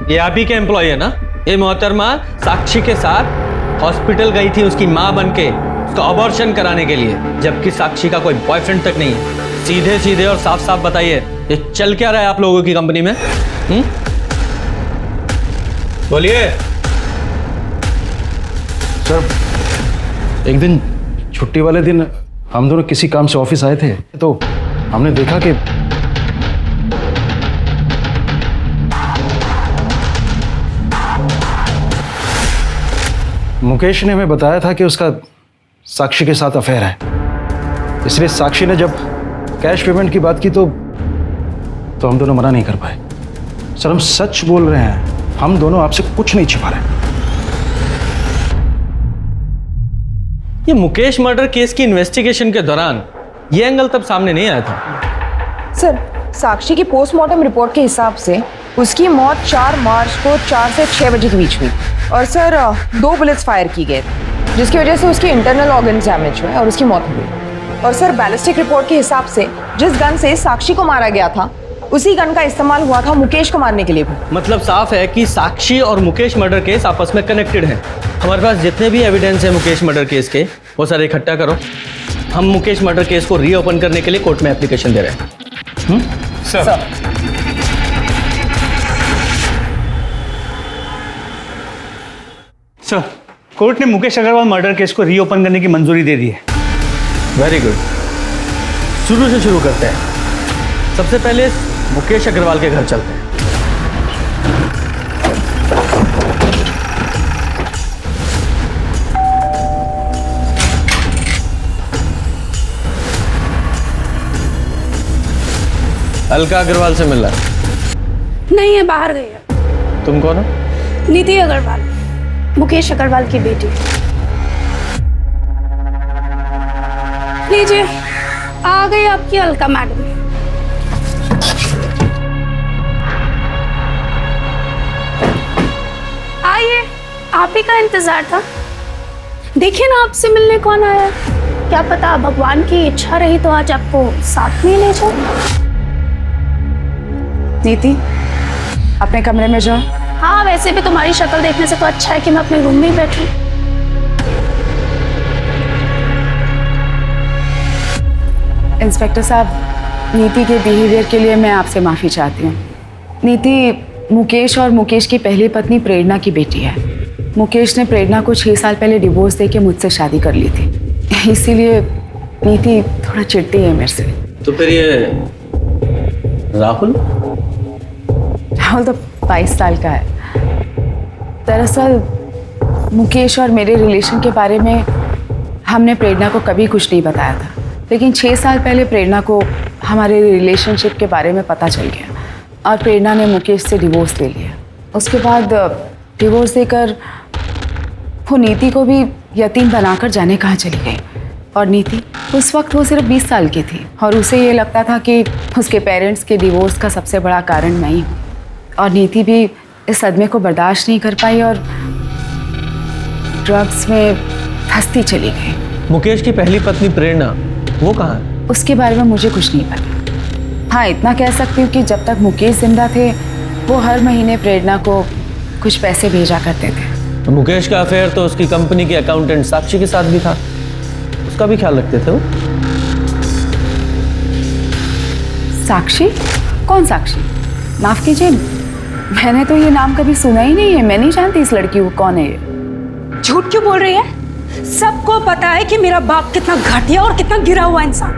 ये आप ही के एम्प्लॉय है ना? ये मोहतरमा साक्षी के साथ हॉस्पिटल गई थी उसकी माँ बनके, उसका अबॉर्शन कराने के लिए, जबकि साक्षी का कोई बॉयफ्रेंड तक नहीं है। सीधे सीधे और साफ साफ बताइए, ये चल क्या रहा है आप लोगों की कंपनी में? बोलिए। सर एक दिन छुट्टी वाले दिन हम दोनों किसी काम से ऑफिस आए थे, तो हमने देखा कि मुकेश ने हमें बताया था कि उसका साक्षी के साथ अफेयर है। इसलिए साक्षी ने जब कैश पेमेंट की बात की तो तो हम दोनों मना नहीं कर पाए। सर हम सच बोल रहे हैं, हम दोनों आपसे कुछ नहीं छिपा रहे। ये मुकेश मर्डर केस की इन्वेस्टिगेशन के दौरान ये एंगल तब सामने नहीं आया था। सर, साक्षी की पोस्टमार्टम रिपोर्ट के हिसाब से उसकी मौत 4 मार्च को 4 से 6 बजे के बीच हुई और सर 2 बुलेट्स फायर की गए जिसकी वजह से उसके इंटरनल ऑर्गन डैमेज हुए और उसकी मौत हो गई। और सर बैलिस्टिक रिपोर्ट के हिसाब से जिस गन से साक्षी को मारा गया था उसी गन का इस्तेमाल हुआ था मुकेश को मारने के लिए भी। मतलब साफ है कि साक्षी और मुकेश मर्डर केस आपस में कनेक्टेड हैं। हमारे पास जितने भी एविडेंस है मुकेश मर्डर केस के वो सारे इकट्ठा करो। हम मुकेश मर्डर केस को रीओपन करने के लिए कोर्ट में एप्लीकेशन दे रहे हैं। सर सर, कोर्ट ने मुकेश अग्रवाल मर्डर केस को रीओपन करने की मंजूरी दे दी है। वेरी गुड, शुरू से शुरू करते हैं। सबसे पहले मुकेश अग्रवाल के घर चलते हैं। अलका अग्रवाल से मिल रहा नहीं है, बाहर गई है। तुम कौन हो? नीति अग्रवाल, मुकेश अग्रवाल की बेटी। लीजिए, आ गई आपकी अलका मैडम। आइए, आप ही का इंतजार था। देखिए ना आपसे मिलने कौन आया। क्या पता भगवान की इच्छा रही तो आज आपको साथ में ले जाओ। नीति, अपने कमरे में जाओ। हाँ, वैसे भी तुम्हारी शक्ल देखने से तो अच्छा है कि मैं अपने रूम में ही बैठूं। इंस्पेक्टर साहब, नीति के बिहेवियर के लिए मैं आपसे माफ़ी चाहती हूँ। नीति मुकेश और मुकेश की पहली पत्नी प्रेरणा की बेटी है। मुकेश ने प्रेरणा को 6 साल पहले डिवोर्स देके मुझसे शादी कर ली थी, इसीलिए नीति थोड़ा चिढ़ती है मेरे से। तो फिर ये राहुल तो 22 साल का है। दरअसल मुकेश और मेरे रिलेशन के बारे में हमने प्रेरणा को कभी कुछ नहीं बताया था, लेकिन 6 साल पहले प्रेरणा को हमारे रिलेशनशिप के बारे में पता चल गया और प्रेरणा ने मुकेश से डिवोर्स ले लिया। उसके बाद डिवोर्स देकर वो नीति को भी यतीम बनाकर जाने कहाँ चली गई। और नीति उस वक्त वो सिर्फ 20 साल की थी और उसे ये लगता था कि उसके पेरेंट्स के डिवोर्स का सबसे बड़ा कारण मैं ही हूँ। और नीति भी इस सदमे को बर्दाश्त नहीं कर पाई और ड्रग्स में फंसती चली गई। मुकेश की पहली पत्नी प्रेरणा वो कहाँ है? उसके बारे में मुझे कुछ नहीं पता। हाँ, इतना कह सकती हूँ कि जब तक मुकेश जिंदा थे वो हर महीने प्रेरणा को कुछ पैसे भेजा करते थे। तो मुकेश का अफेयर तो उसकी कंपनी की अकाउंटेंट साक्षी के साथ भी था, उसका भी ख्याल रखते थे वो। साक्षी? कौन साक्षी? माफ कीजिए, मैंने तो ये नाम कभी सुना ही नहीं है। मैं नहीं जानती इस लड़की को कौन है ये। झूठ क्यों बोल रही है? सबको पता है कि मेरा बाप कितना घटिया और कितना गिरा हुआ इंसान।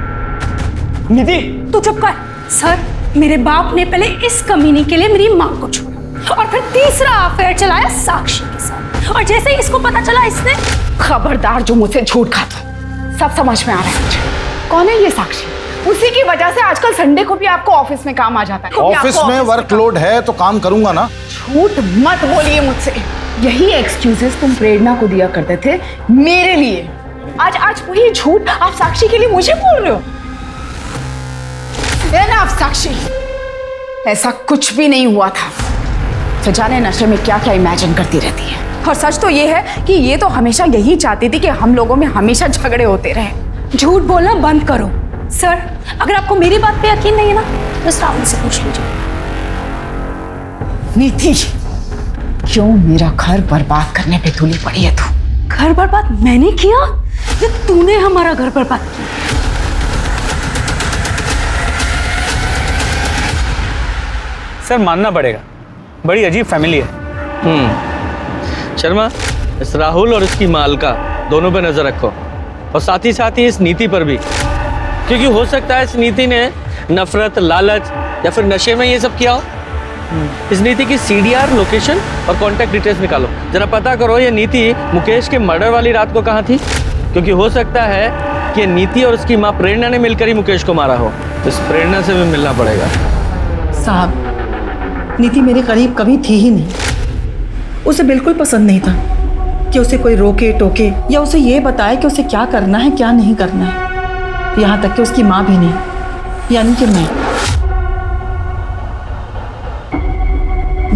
निधि, तू चुप कर। सर, मेरे बाप ने पहले इस कमीनी के लिए मेरी माँ को छोड़ा और फिर तीसरा अफेयर चलाया साक्षी के साथ, और जैसे ही इसको पता चला इसने। खबरदार जो मुझसे झूठ खाता, सब समझ में आ रहा है मुझे। कौन है ये साक्षी? उसी की वजह से आजकल संडे को भी आपको ऑफिस में काम आ जाता है। ऑफिस में वर्कलोड है तो काम करूंगा ना। झूठ मत बोलिए मुझसे। यही एक्सक्यूजेस तुम प्रेरणा को दिया करते थे मेरे लिए। आज वही झूठ आप साक्षी के लिए मुझे बोल रहे हो। आप साक्षी, ऐसा कुछ भी नहीं हुआ था। तो जाने नशे में क्या क्या इमेजिन करती रहती है। और सच तो ये है कि ये तो हमेशा यही चाहती थी कि हम लोगों में हमेशा झगड़े होते रहे। झूठ बोलना बंद करो। सर, अगर आपको मेरी बात पे यकीन नहीं है ना तो श्रावण से पूछ लीजिए। नीति, क्यों मेरा घर बर्बाद करने पे तुली पड़ी है तू? घर बर्बाद मैंने किया या तूने हमारा घर बर्बाद किया? सर, मानना पड़ेगा, बड़ी अजीब फैमिली है। शर्मा, इस राहुल और इसकी मालका दोनों पे नजर रखो और साथ ही इस नीति पर भी, क्योंकि हो सकता है इस नीति ने नफरत, लालच या फिर नशे में ये सब किया हो। इस नीति की CDR लोकेशन और कॉन्टैक्ट डिटेल्स निकालो, जरा पता करो ये नीति मुकेश के मर्डर वाली रात को कहाँ थी, क्योंकि हो सकता है कि ये नीति और उसकी माँ प्रेरणा ने मिलकर ही मुकेश को मारा हो। तो इस प्रेरणा से भी मिलना पड़ेगा। साहब, नीति मेरे करीब कभी थी ही नहीं। उसे बिल्कुल पसंद नहीं था कि उसे कोई रोके टोके या उसे ये बताए कि उसे क्या करना है क्या नहीं करना है। यहाँ तक कि उसकी माँ भी नहीं, यानी कि मैं।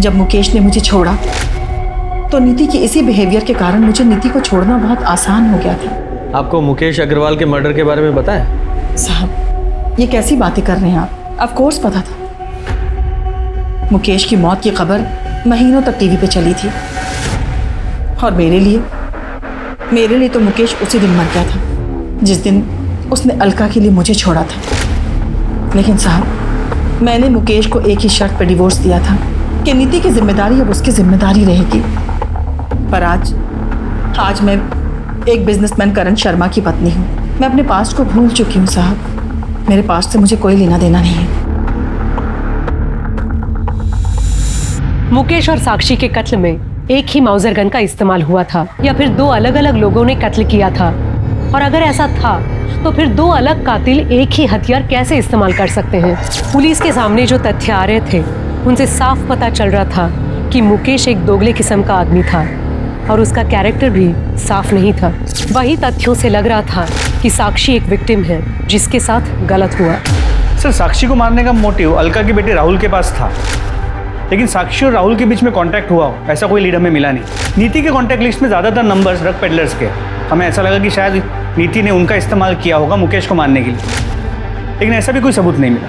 जब मुकेश ने मुझे छोड़ा तो नीति के इसी बिहेवियर के कारण मुझे नीति को छोड़ना बहुत आसान हो गया था। आपको मुकेश अग्रवाल के मर्डर के बारे में पता है? साहब, ये कैसी बातें कर रहे हैं आप? ऑफ कोर्स पता था। मुकेश की मौत की खबर महीनों तक टीवी पे चली थी और मेरे लिए तो मुकेश उसी दिन मर गया था जिस दिन उसने अलका के लिए मुझे छोड़ा था। लेकिन साहब, मैंने मुकेश को एक ही शर्त पर डिवोर्स दिया था कि नीति की जिम्मेदारी अब उसकी जिम्मेदारी रहेगी। पर आज मैं एक बिजनेसमैन करण शर्मा की पत्नी हूँ। मैं अपने पास्ट को भूल चुकी हूँ साहब। मेरे पास्ट से मुझे कोई लेना देना नहीं है। मुकेश और साक्षी के कत्ल में एक ही माउजर गन का इस्तेमाल हुआ था या फिर दो अलग अलग लोगों ने कत्ल किया था? और अगर ऐसा था तो फिर दो अलग कातिल एक ही हथियार कैसे इस्तेमाल कर सकते हैं? पुलिस के सामने जो तथ्य आ रहे थे उनसे साफ पता चल रहा था कि मुकेश एक दोगले किस्म का आदमी था और उसका कैरेक्टर भी साफ नहीं था। वही तथ्यों से लग रहा था कि साक्षी एक विक्टिम है जिसके साथ गलत हुआ। सर, साक्षी को मारने का मोटिव अलका के बेटे राहुल के पास था, लेकिन साक्षी और राहुल के बीच में कांटेक्ट हुआ ऐसा कोई लीड हमें मिला नहीं। नीति के कांटेक्ट लिस्ट में ज़्यादातर नंबर्स ड्रग पेडलर्स के। हमें ऐसा लगा कि शायद नीति ने उनका इस्तेमाल किया होगा मुकेश को मारने के लिए, लेकिन ऐसा भी कोई सबूत नहीं मिला।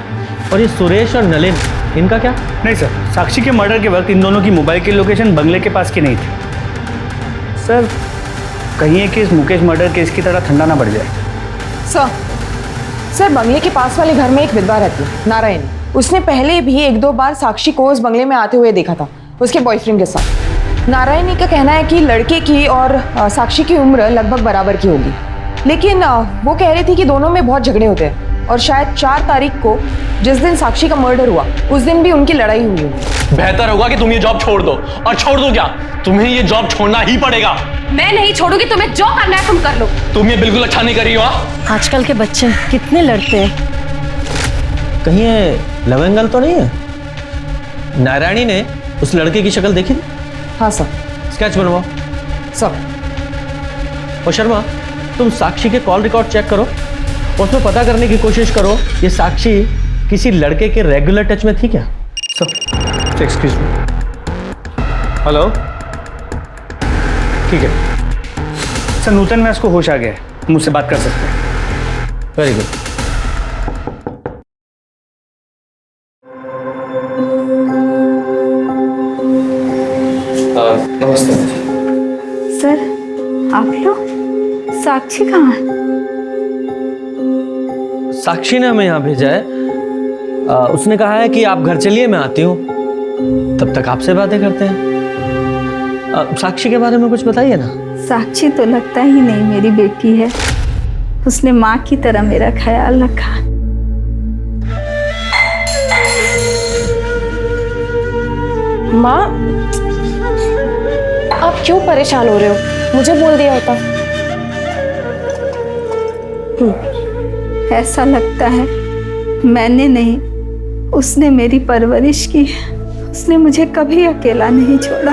और ये सुरेश और नलिन, इनका क्या? नहीं सर, साक्षी के मर्डर के वक्त इन दोनों की मोबाइल की लोकेशन बंगले के पास की नहीं थी। सर, कहीं ये केस मुकेश मर्डर केस की तरह ठंडा ना पड़ जाए। सर, बंगले के पास वाले घर में एक विधवा रहती है, नारायण। उसने पहले भी एक दो बार साक्षी को उस बंगले में आते हुए देखा था उसके बॉयफ्रेंड के साथ। नारायणी का कहना है कि लड़के की और साक्षी की उम्र लगभग बराबर की होगी, लेकिन वो कह रही थी कि दोनों में बहुत झगड़े होते हैं और शायद 4 तारीख को जिस दिन साक्षी का मर्डर हुआ उस दिन भी उनकी लड़ाई हुई होगी। बेहतर होगा कि तुम ये जॉब छोड़ दो। और छोड़ दो क्या, तुम्हें ये जॉब छोड़ना ही पड़ेगा। मैं नहीं छोड़ूंगी, तुम्हें जो करना है तुम कर लो। तुम ये बिल्कुल अच्छा नहीं कर रही हो। आजकल के बच्चे कितने लड़ते हैं। कहीं ये लव एंगल तो नहीं है? नारायणी ने उस लड़के की शक्ल देखी थी? हाँ सर। स्केच बनवाओ सर। और शर्मा, तुम साक्षी के कॉल रिकॉर्ड चेक करो, उसमें पता करने की कोशिश करो ये साक्षी किसी लड़के के रेगुलर टच में थी क्या? Sir, excuse me. हेलो, ठीक है सर। नूतन व्यास को होश आ गया है, मुझसे बात कर सकते हैं। Very good. नमस्ते सर, आप लोग? साक्षी कहाँ है? साक्षी ने हमें यहाँ भेजा है। उसने कहा है कि आप घर चलिए, मैं आती हूँ, तब तक आपसे बातें करते हैं। साक्षी के बारे में कुछ बताइए ना। साक्षी तो लगता ही नहीं मेरी बेटी है। उसने माँ की तरह मेरा ख्याल रखा। माँ, आप क्यों परेशान हो रहे हो? मुझे बोल दिया होता। ऐसा लगता है मैंने नहीं, उसने मेरी परवरिश की। उसने मुझे कभी अकेला नहीं छोड़ा।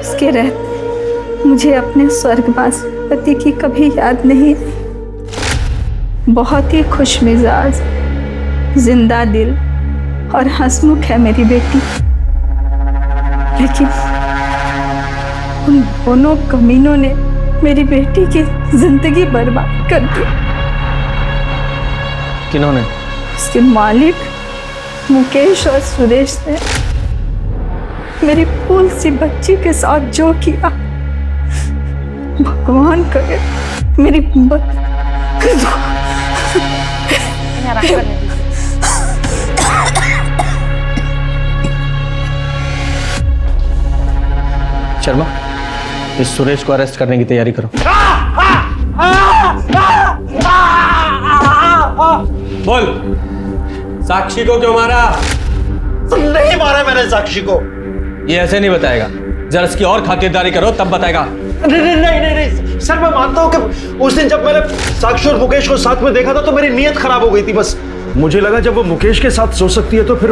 उसके रहते मुझे अपने स्वर्गवास पति की कभी याद नहीं आई। बहुत ही खुश मिजाज, जिंदा दिल और हंसमुख है मेरी बेटी, लेकिन उन दोनों कमीनों ने मेरी बेटी की जिंदगी बर्बाद कर दी। किन्होंने? उसके मालिक मुकेश और सुरेश ने मेरी फूल सी बच्ची के साथ जो किया, भगवान करे मेरी शर्मा, इस सुरेश को अरेस्ट करने की तैयारी करो। बोल, साक्षी को क्यों मारा? नहीं मारा मैंने साक्षी को। ये ऐसे नहीं बताएगा, जरा इसकी और खातिरदारी करो तब बताएगा। नहीं सर, मैं मानता हूँ कि उस दिन जब मैंने साक्षी और मुकेश को साथ में देखा था तो मेरी नीयत खराब हो गई थी। बस मुझे लगा जब वो मुकेश के साथ सो सकती है तो फिर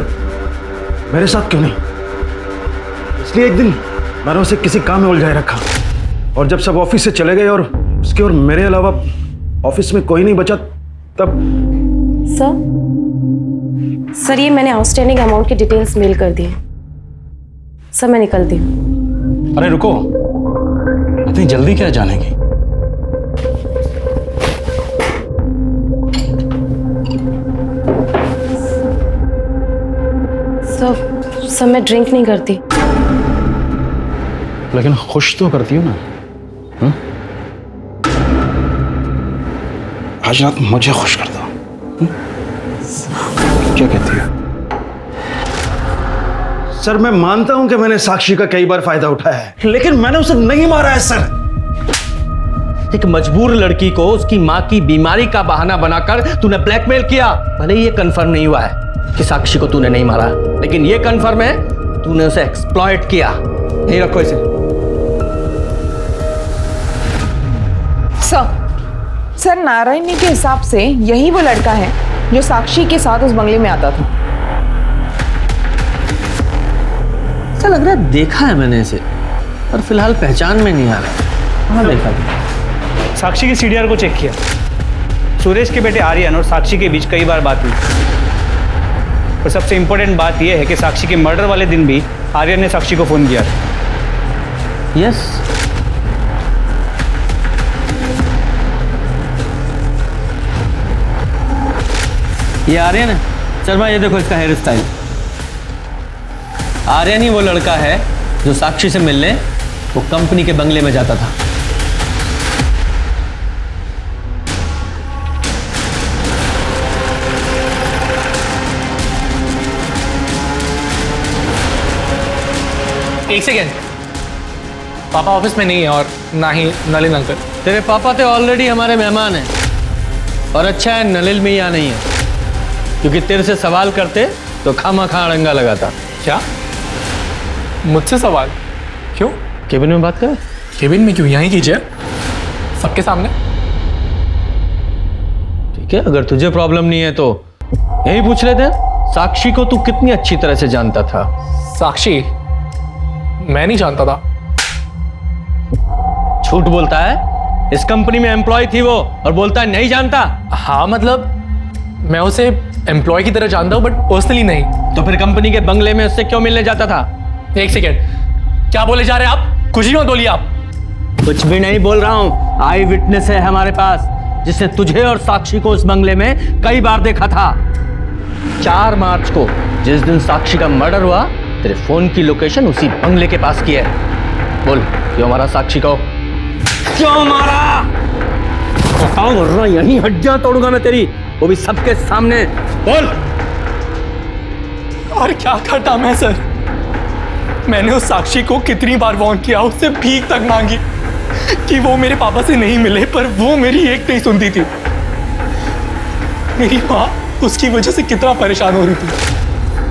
मेरे साथ क्यों नहीं? इसलिए एक दिन मैंने उसे किसी काम में उलझाए रखा, और जब सब ऑफिस से चले गए और उसके और मेरे अलावा ऑफिस में कोई नहीं बचा, तब सर ये मैंने आउटस्टैंडिंग अमाउंट की डिटेल्स मेल कर दी हैं। सर मैं निकलती हूँ। अरे रुको, इतनी जल्दी क्या जाने की? सर मैं ड्रिंक नहीं करती। लेकिन खुश तो करती हूँ ना। हुँ? आज रात मुझे खुश कर दो। क्या कहती है? सर मैं मानता हूं कि मैंने साक्षी का कई बार फायदा उठाया है, लेकिन मैंने उसे नहीं मारा है सर। एक मजबूर लड़की को उसकी माँ की बीमारी का बहाना बनाकर तूने ब्लैकमेल किया। भले ही ये कंफर्म नहीं हुआ है कि साक्षी को तूने नहीं मारा, लेकिन ये कंफर्म है तूने उसे एक्सप्लॉइट किया। नहीं रखो इसे। सर नारायणी के हिसाब से यही वो लड़का है जो साक्षी के साथ उस बंगले में आता था। ऐसा लग रहा है देखा है मैंने इसे, पर फिलहाल पहचान में नहीं आ रहा। कहाँ देखा था? साक्षी के सीडीआर को चेक किया। सुरेश के बेटे आर्यन और साक्षी के बीच कई बार बात हुई, और सबसे इंपॉर्टेंट बात यह है कि साक्षी के मर्डर वाले दिन भी आर्यन ने साक्षी को फोन किया था। यस, ये आर्यन है। शर्मा ये देखो इसका हेयर स्टाइल। आर्यन ही वो लड़का है जो साक्षी से मिलने वो कंपनी के बंगले में जाता था। एक सेकेंड, पापा ऑफिस में नहीं है और ना ही नलिन अंकल। तेरे पापा तो ऑलरेडी हमारे मेहमान हैं, और अच्छा है नलिन में यहाँ नहीं है, क्योंकि तेरे से सवाल करते तो खामा-खा अड़ंगा लगाता। क्या? मुझसे सवाल? क्यों? केबिन में बात करें? केबिन में क्यों? यहीं कीजिए, सबके सामने। ठीक है, अगर तुझे प्रॉब्लम नहीं है तो यही पूछ लेते हैं। साक्षी को तू कितनी अच्छी तरह से जानता था? साक्षी मैं नहीं जानता था। झूठ बोलता है। इस कंपनी में एम्प्लॉय थी वो, और बोलता है नहीं जानता। हाँ मतलब मैं उसे एम्प्लॉय की तरह जानता हूँ, बट पर्सनली नहीं। तो फिर कंपनी के बंगले में उससे क्यों मिलने जाता था? एक सेकेंड, क्या बोले जा रहे हैं आप? कुछ ही मत बोलिए आप। कुछ भी नहीं बोल रहा हूँ। आई विटनेस है हमारे पास, जिसने तुझे और साक्षी को उस बंगले में कई बार देखा था। 4 मार्च को जिस दिन साक्षी का मर्डर हुआ, तेरे फोन की लोकेशन उसी बंगले के पास की है। बोल, क्यों मारा साक्षी को? क्यों मारा? बताओ वरना यहीं हड्डियां तोड़ूंगा मैं तेरी, वो भी सबके सामने। बोल। और क्या करता मैं सर? मैंने उस साक्षी को कितनी बार वार्न किया, उससे भीख तक मांगी कि वो मेरे पापा से नहीं मिले, पर वो मेरी एक नहीं सुनती थी। मेरी माँ उसकी वजह से कितना परेशान हो रही थी।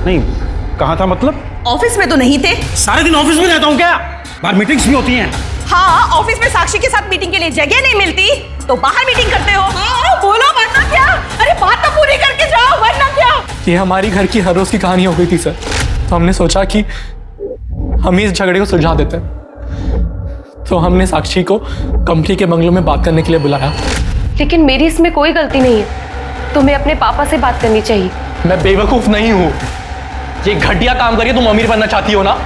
नहीं, कहाँ था मतलब? ऑफिस में तो नहीं थे। सारे दिन ऑफिस में रहता हूँ क्या? बाहर मीटिंग्स भी होती हैं। हाँ, ऑफिस में साक्षी के साथ मीटिंग के लिए जगह नहीं मिलती तो बाहर मीटिंग करते हो। हाँ, बोलो वरना क्या? अरे बात तो पूरी करके जाओ, वरना क्या? ये हमारी घर की हर रोज की कहानी हो गई थी सर, तो हमने सोचा कि हम इस झगड़े को सुलझा देते हैं। तो हमने साक्षी को कंपनी के बंगलों में बात करने के लिए बुलाया। लेकिन मेरी इसमें कोई गलती नहीं है, तुम्हें अपने पापा से बात करनी चाहिए। मैं बेवकूफ नहीं हूँ। ये घटिया काम करिए, तुम अमीर बनना चाहती हो ना?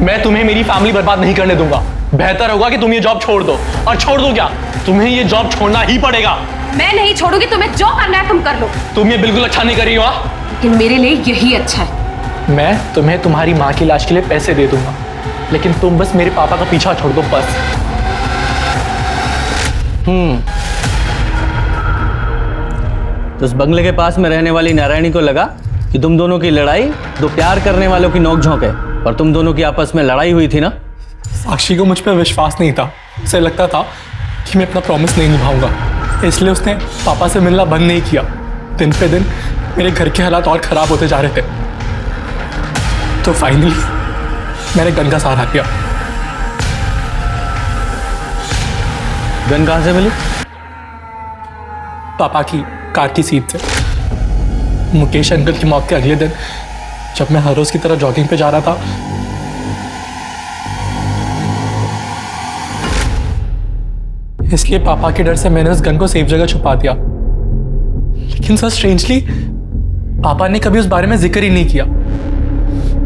मैं तुम्हें मेरी फैमिली बर्बाद नहीं करने दूंगा। बेहतर होगा कि तुम ये जॉब छोड़ दो। और छोड़ दो क्या, तुम्हें ये जॉब छोड़ना ही पड़ेगा। मैं नहीं छोड़ूंगी, तुम्हें जो करना है तुम कर लो। तुम ये बिल्कुल अच्छा नहीं कर रही हो। लेकिन मेरे लिए यही अच्छा है। मैं तुम्हें तुम्हारी माँ की इलाज के लिए पैसे दे दूंगा, लेकिन तुम बस मेरे पापा का पीछा छोड़ दो, बस। तो उस बंगले के पास में रहने वाली नारायणी को लगा कि तुम दोनों की लड़ाई दो प्यार करने वालों की नोकझोंक है, और तुम दोनों की आपस में लड़ाई हुई थी ना? साक्षी को मुझ पर विश्वास नहीं था। उसे लगता था कि मैं अपना प्रॉमिस नहीं निभाऊंगा, इसलिए उसने पापा से मिलना बंद नहीं किया। दिन पे दिन मेरे घर के हालात और खराब होते जा रहे थे, तो फाइनली मैंने गन का सहारा किया। गन कहां से मिली? पापा की कार की सीट से। मुकेश अंकल की मौत के अगले दिन जब मैं हर रोज की तरह जॉगिंग पे जा रहा था, इसलिए पापा के डर से मैंने उस गन को सेफ जगह छुपा दिया। लेकिन सर स्ट्रेंजली पापा ने कभी उस बारे में जिक्र ही नहीं किया।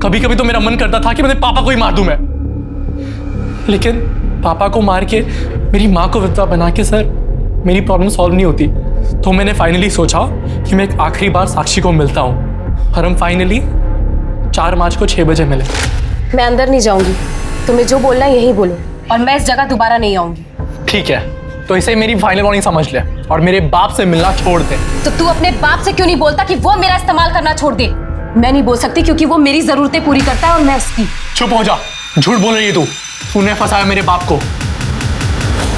कभी कभी तो मेरा मन करता था कि मैं पापा को ही मार दूं मैं, लेकिन पापा को मार के मेरी माँ को विधवा बना के सर मेरी प्रॉब्लम सॉल्व नहीं होती। तो मैंने फाइनली सोचा कि मैं एक आखिरी बार साक्षी को मिलता हूँ, और हम फाइनली 4 मार्च को 6 बजे मिले। मैं अंदर नहीं जाऊंगी, तुम्हें जो बोलना है यही बोलो, और मैं इस जगह दोबारा नहीं आऊंगी। ठीक है, तो इसे मेरी फाइनल वार्निंग समझ ले और मेरे बाप से मिलना छोड़ दे। तो तू अपने बाप से क्यों नहीं बोलता कि वो मेरा इस्तेमाल करना छोड़ दे? मैं नहीं बोल सकती क्योंकि वो मेरी जरूरतें पूरी करता है और मैं उसकी। चुप हो जा, झूठ बोल रही है तू। तूने फंसाया मेरे बाप को,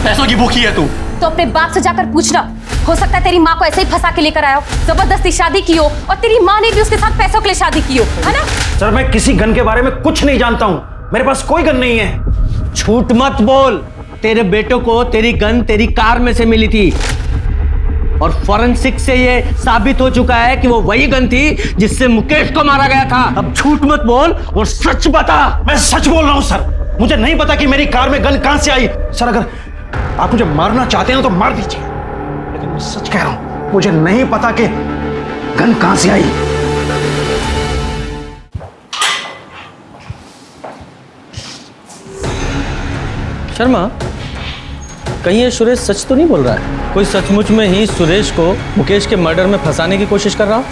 पैसों की भूखी है तू। तो अपने बाप से जाकर पूछना, हो सकता है तेरी माँ को ऐसे ही फंसा के लेकर आया हो, जबरदस्ती शादी की हो, और तेरी माँ ने भी उसके साथ पैसों के लिए शादी की हो, है ना? सर मैं किसी गन के बारे में कुछ नहीं जानता हूँ, मेरे पास कोई गन नहीं है। झूठ मत बोल, तेरे बेटों को तेरी गन तेरी कार में से मिली थी, और फॉरेंसिक से ये साबित हो चुका है कि वो वही गन थी जिससे मुकेश को मारा गया था। अब झूठ मत बोल और सच बता। मैं सच बोल रहा हूँ सर, मुझे नहीं पता कि मेरी कार में गन कहां से आई। सर अगर आप मुझे मारना चाहते हैं तो मार दीजिए, लेकिन मैं सच कह रहा हूं, मुझे नहीं पता कि गन कहां से आई। शर्मा, कहीं ये सुरेश सच तो नहीं बोल रहा है? कोई सचमुच में ही सुरेश को मुकेश के मर्डर में फंसाने की कोशिश कर रहा हो?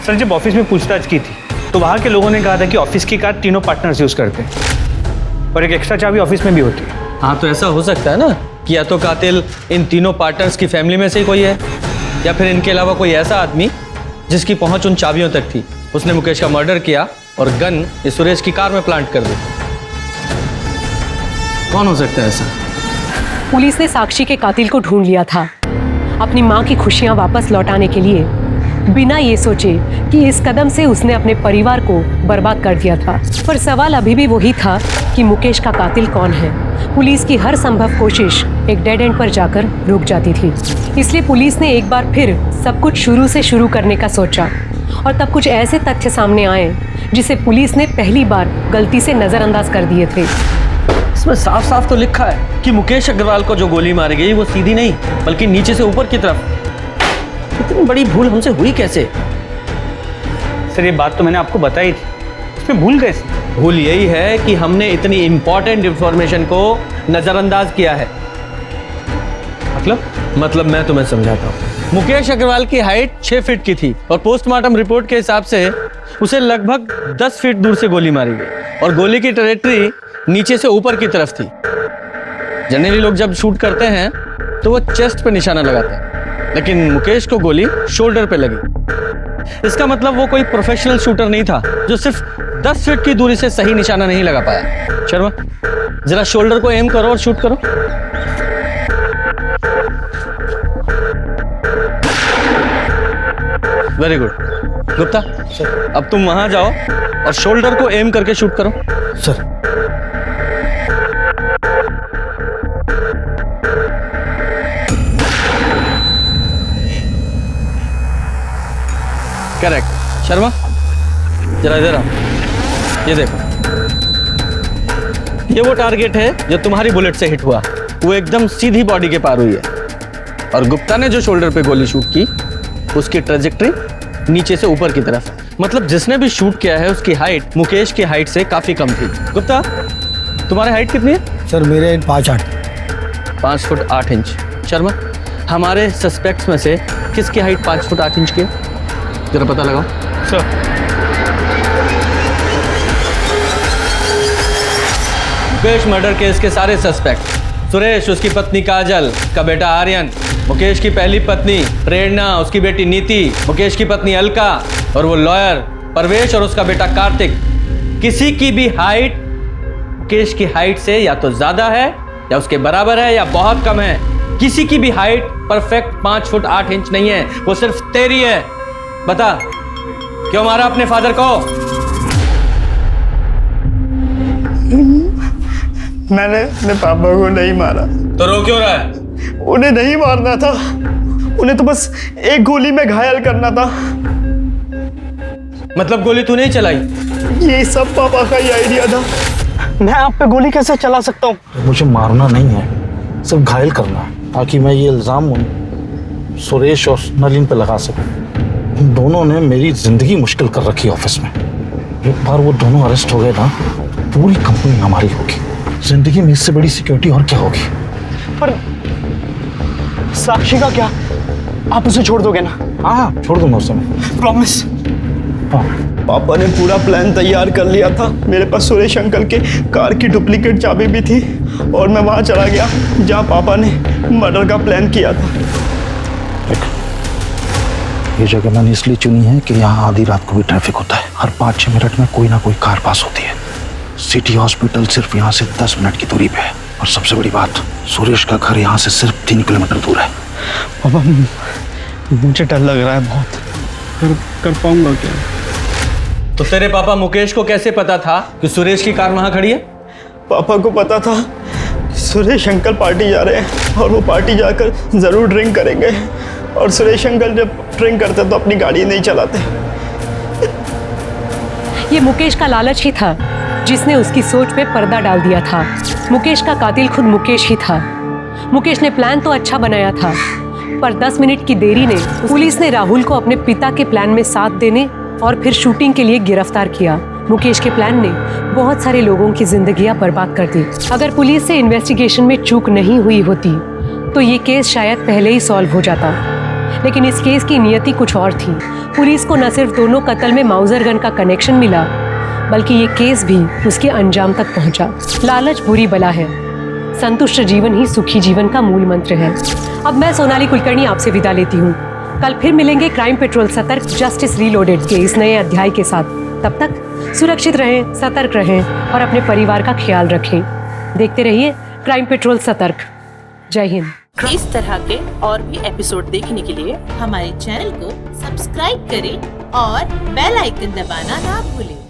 सर जब ऑफिस में पूछताछ की थी तो वहाँ के लोगों ने कहा था कि ऑफिस की कार तीनों पार्टनर्स यूज करते हैं और एक एक्स्ट्रा चाबी ऑफिस में भी होती है। हाँ, तो ऐसा हो सकता है ना कि या तो कातिल इन तीनों पार्टनर्स की फैमिली में से ही कोई है, या फिर इनके अलावा कोई ऐसा आदमी जिसकी पहुंच उन चाबियों तक थी। उसने मुकेश का मर्डर किया और गन इस सुरेश की कार में प्लांट कर दी। कौन हो सकता है ऐसा? पुलिस ने साक्षी के कातिल को ढूंढ लिया था, अपनी माँ की खुशियाँ वापस लौटाने के लिए, बिना ये सोचे कि इस कदम से उसने अपने परिवार को बर्बाद कर दिया था। पर सवाल अभी भी वही था कि मुकेश का कातिल कौन है। पुलिस की हर संभव कोशिश एक डेड एंड पर जाकर रुक जाती थी। इसलिए पुलिस ने एक बार फिर सब कुछ शुरू से शुरू करने का सोचा, और तब कुछ ऐसे तथ्य सामने आए जिसे पुलिस ने पहली बार गलती से नजरअंदाज कर दिए थे। इसमें साफ साफ तो लिखा है कि मुकेश अग्रवाल को जो गोली मारी गई वो सीधी नहीं बल्कि नीचे से ऊपर की तरफ। इतनी बड़ी भूल हमसे हुई कैसे? सर ये बात तो मैंने आपको बताई थी, इसमें भूल गए। भूल यही है कि हमने इतनी इंपॉर्टेंट इंफॉर्मेशन को नजरअंदाज किया है। मतलब मैं तुम्हें समझाता हूँ। मुकेश अग्रवाल की हाइट 6 फीट की थी और पोस्टमार्टम रिपोर्ट के हिसाब से उसे लगभग 10 फीट दूर से गोली मारी गई, और गोली की ट्रैजेक्टरी नीचे से ऊपर की तरफ थी। जनरली लोग जब शूट करते हैं तो वो चेस्ट पे निशाना लगाते हैं, लेकिन मुकेश को गोली शोल्डर पे लगी। इसका मतलब वो कोई प्रोफेशनल शूटर नहीं था जो सिर्फ 10 फीट की दूरी से सही निशाना नहीं लगा पाया। शर्मा, जरा शोल्डर को एम करो और शूट करो। Very good. गुप्ता, अब तुम वहां जाओ और शोल्डर को एम करके शूट करो। Sir correct. शर्मा, जरा इधर आओ, ये देखो, ये वो टारगेट है जो तुम्हारी बुलेट से हिट हुआ। वो एकदम सीधी बॉडी के पार हुई है, और गुप्ता ने जो शोल्डर पे गोली शूट की उसकी ट्रैजेक्टरी नीचे से ऊपर की तरफ। मतलब जिसने भी शूट किया है उसकी हाइट मुकेश की हाइट से काफी कम थी। गुप्ता, तुम्हारी हाइट कितनी है? सर मेरे 5 फुट 8 इंच। शर्मा, हमारे सस्पेक्ट्स में से किसकी हाइट 5 फुट 8 इंच की है? जरा पता लगाओ। सर मुकेश मर्डर केस के सारे सस्पेक्ट, सुरेश, उसकी पत्नी काजल, उसका बेटा आर्यन, मुकेश की पहली पत्नी प्रेरणा, उसकी बेटी नीति, मुकेश की पत्नी अलका, और वो लॉयर परवेश और उसका बेटा कार्तिक, किसी की भी हाइट मुकेश की हाइट से या तो ज्यादा है या उसके बराबर है या बहुत कम है। किसी की भी हाइट परफेक्ट 5 फुट 8 इंच नहीं है, वो सिर्फ तेरी है। बता, क्यों मारा अपने फादर को? मैंने अपने पापा को नहीं मारा। तो रो क्यों रहा है? उन्हें नहीं मारना था, उन्हें तो बस एक गोली में घायल करना था। मतलब गोली तूने ही चलाई? ये सब पापा का ही आइडिया था। मैं आप पे गोली कैसे चला सकता हूँ? मुझे मारना नहीं है, सिर्फ घायल करना है, ताकि मैं ये इल्ज़ाम उन सुरेश और नलिन पे लगा सकूं। उन दोनों ने मेरी ज़िंदगी मुश्किल कर रखी है ऑफिस में। एक बार वो दोनों अरेस्ट हो गए ना, पूरी कंपनी हमारी होगी। ज़िंदगी में इससे बड़ी सिक्योरिटी और क्या होगी? पर साक्षी का क्या? आप उसे छोड़ दोगे ना? हाँ, छोड़ दूंगा उसे मैं, प्रॉमिस। पापा ने पूरा प्लान तैयार कर लिया था। मेरे पास सुरेश अंकल के कार की डुप्लीकेट चाबी भी थी और मैं वहां चला गया जहां पापा ने मर्डर का प्लान किया था। ये जगह मैंने इसलिए चुनी है कि यहाँ आधी रात को भी ट्रैफिक होता है। हर 5-6 मिनट में कोई ना कोई कार पास होती है। सिटी हॉस्पिटल सिर्फ यहाँ से 10 मिनट की दूरी पे है। और सबसे बड़ी बात, सुरेश का घर यहाँ से सिर्फ 3 किलोमीटर दूर है। पापा मुझे डर लग रहा है बहुत। कर पाऊंगा क्या? तो तेरे पापा मुकेश को कैसे पता था कि सुरेश की कार वहां खड़ी है? पापा को पता था सुरेश अंकल पार्टी जा रहे हैं और वो पार्टी जाकर ज़रूर ड्रिंक करेंगे। और सुरेश अंकल जब ड्रिंक करते तो अपनी गाड़ी नहीं चलाते। ये मुकेश का लालच ही था जिसने उसकी सोच पे पर्दा डाल दिया था। मुकेश का कातिल खुद मुकेश ही था। मुकेश ने प्लान तो अच्छा बनाया था, पर 10 मिनट की देरी ने पुलिस ने राहुल को अपने पिता के प्लान में साथ देने और फिर शूटिंग के लिए गिरफ्तार किया। मुकेश के प्लान ने बहुत सारे लोगों की जिंदगियां बर्बाद कर दी। अगर पुलिस से इन्वेस्टिगेशन में चूक नहीं हुई होती तो ये केस शायद पहले ही सॉल्व हो जाता। लेकिन इस केस की नियति कुछ और थी। पुलिस को न सिर्फ दोनों कत्ल में माउजर गन का कनेक्शन मिला, बल्कि ये केस भी उसके अंजाम तक पहुंचा। लालच बुरी बला है, संतुष्ट जीवन ही सुखी जीवन का मूल मंत्र है। अब मैं सोनाली कुलकर्णी आपसे विदा लेती हूँ। कल फिर मिलेंगे क्राइम पेट्रोल सतर्क जस्टिस रीलोडेड के इस नए अध्याय के साथ। तब तक सुरक्षित रहें, सतर्क रहें और अपने परिवार का ख्याल रखें। देखते रहिए क्राइम पेट्रोल सतर्क। जय हिंद। इस तरह के और भी एपिसोड देखने के लिए हमारे चैनल को सब्सक्राइब करें और बेल आइकन दबाना ना भूलें।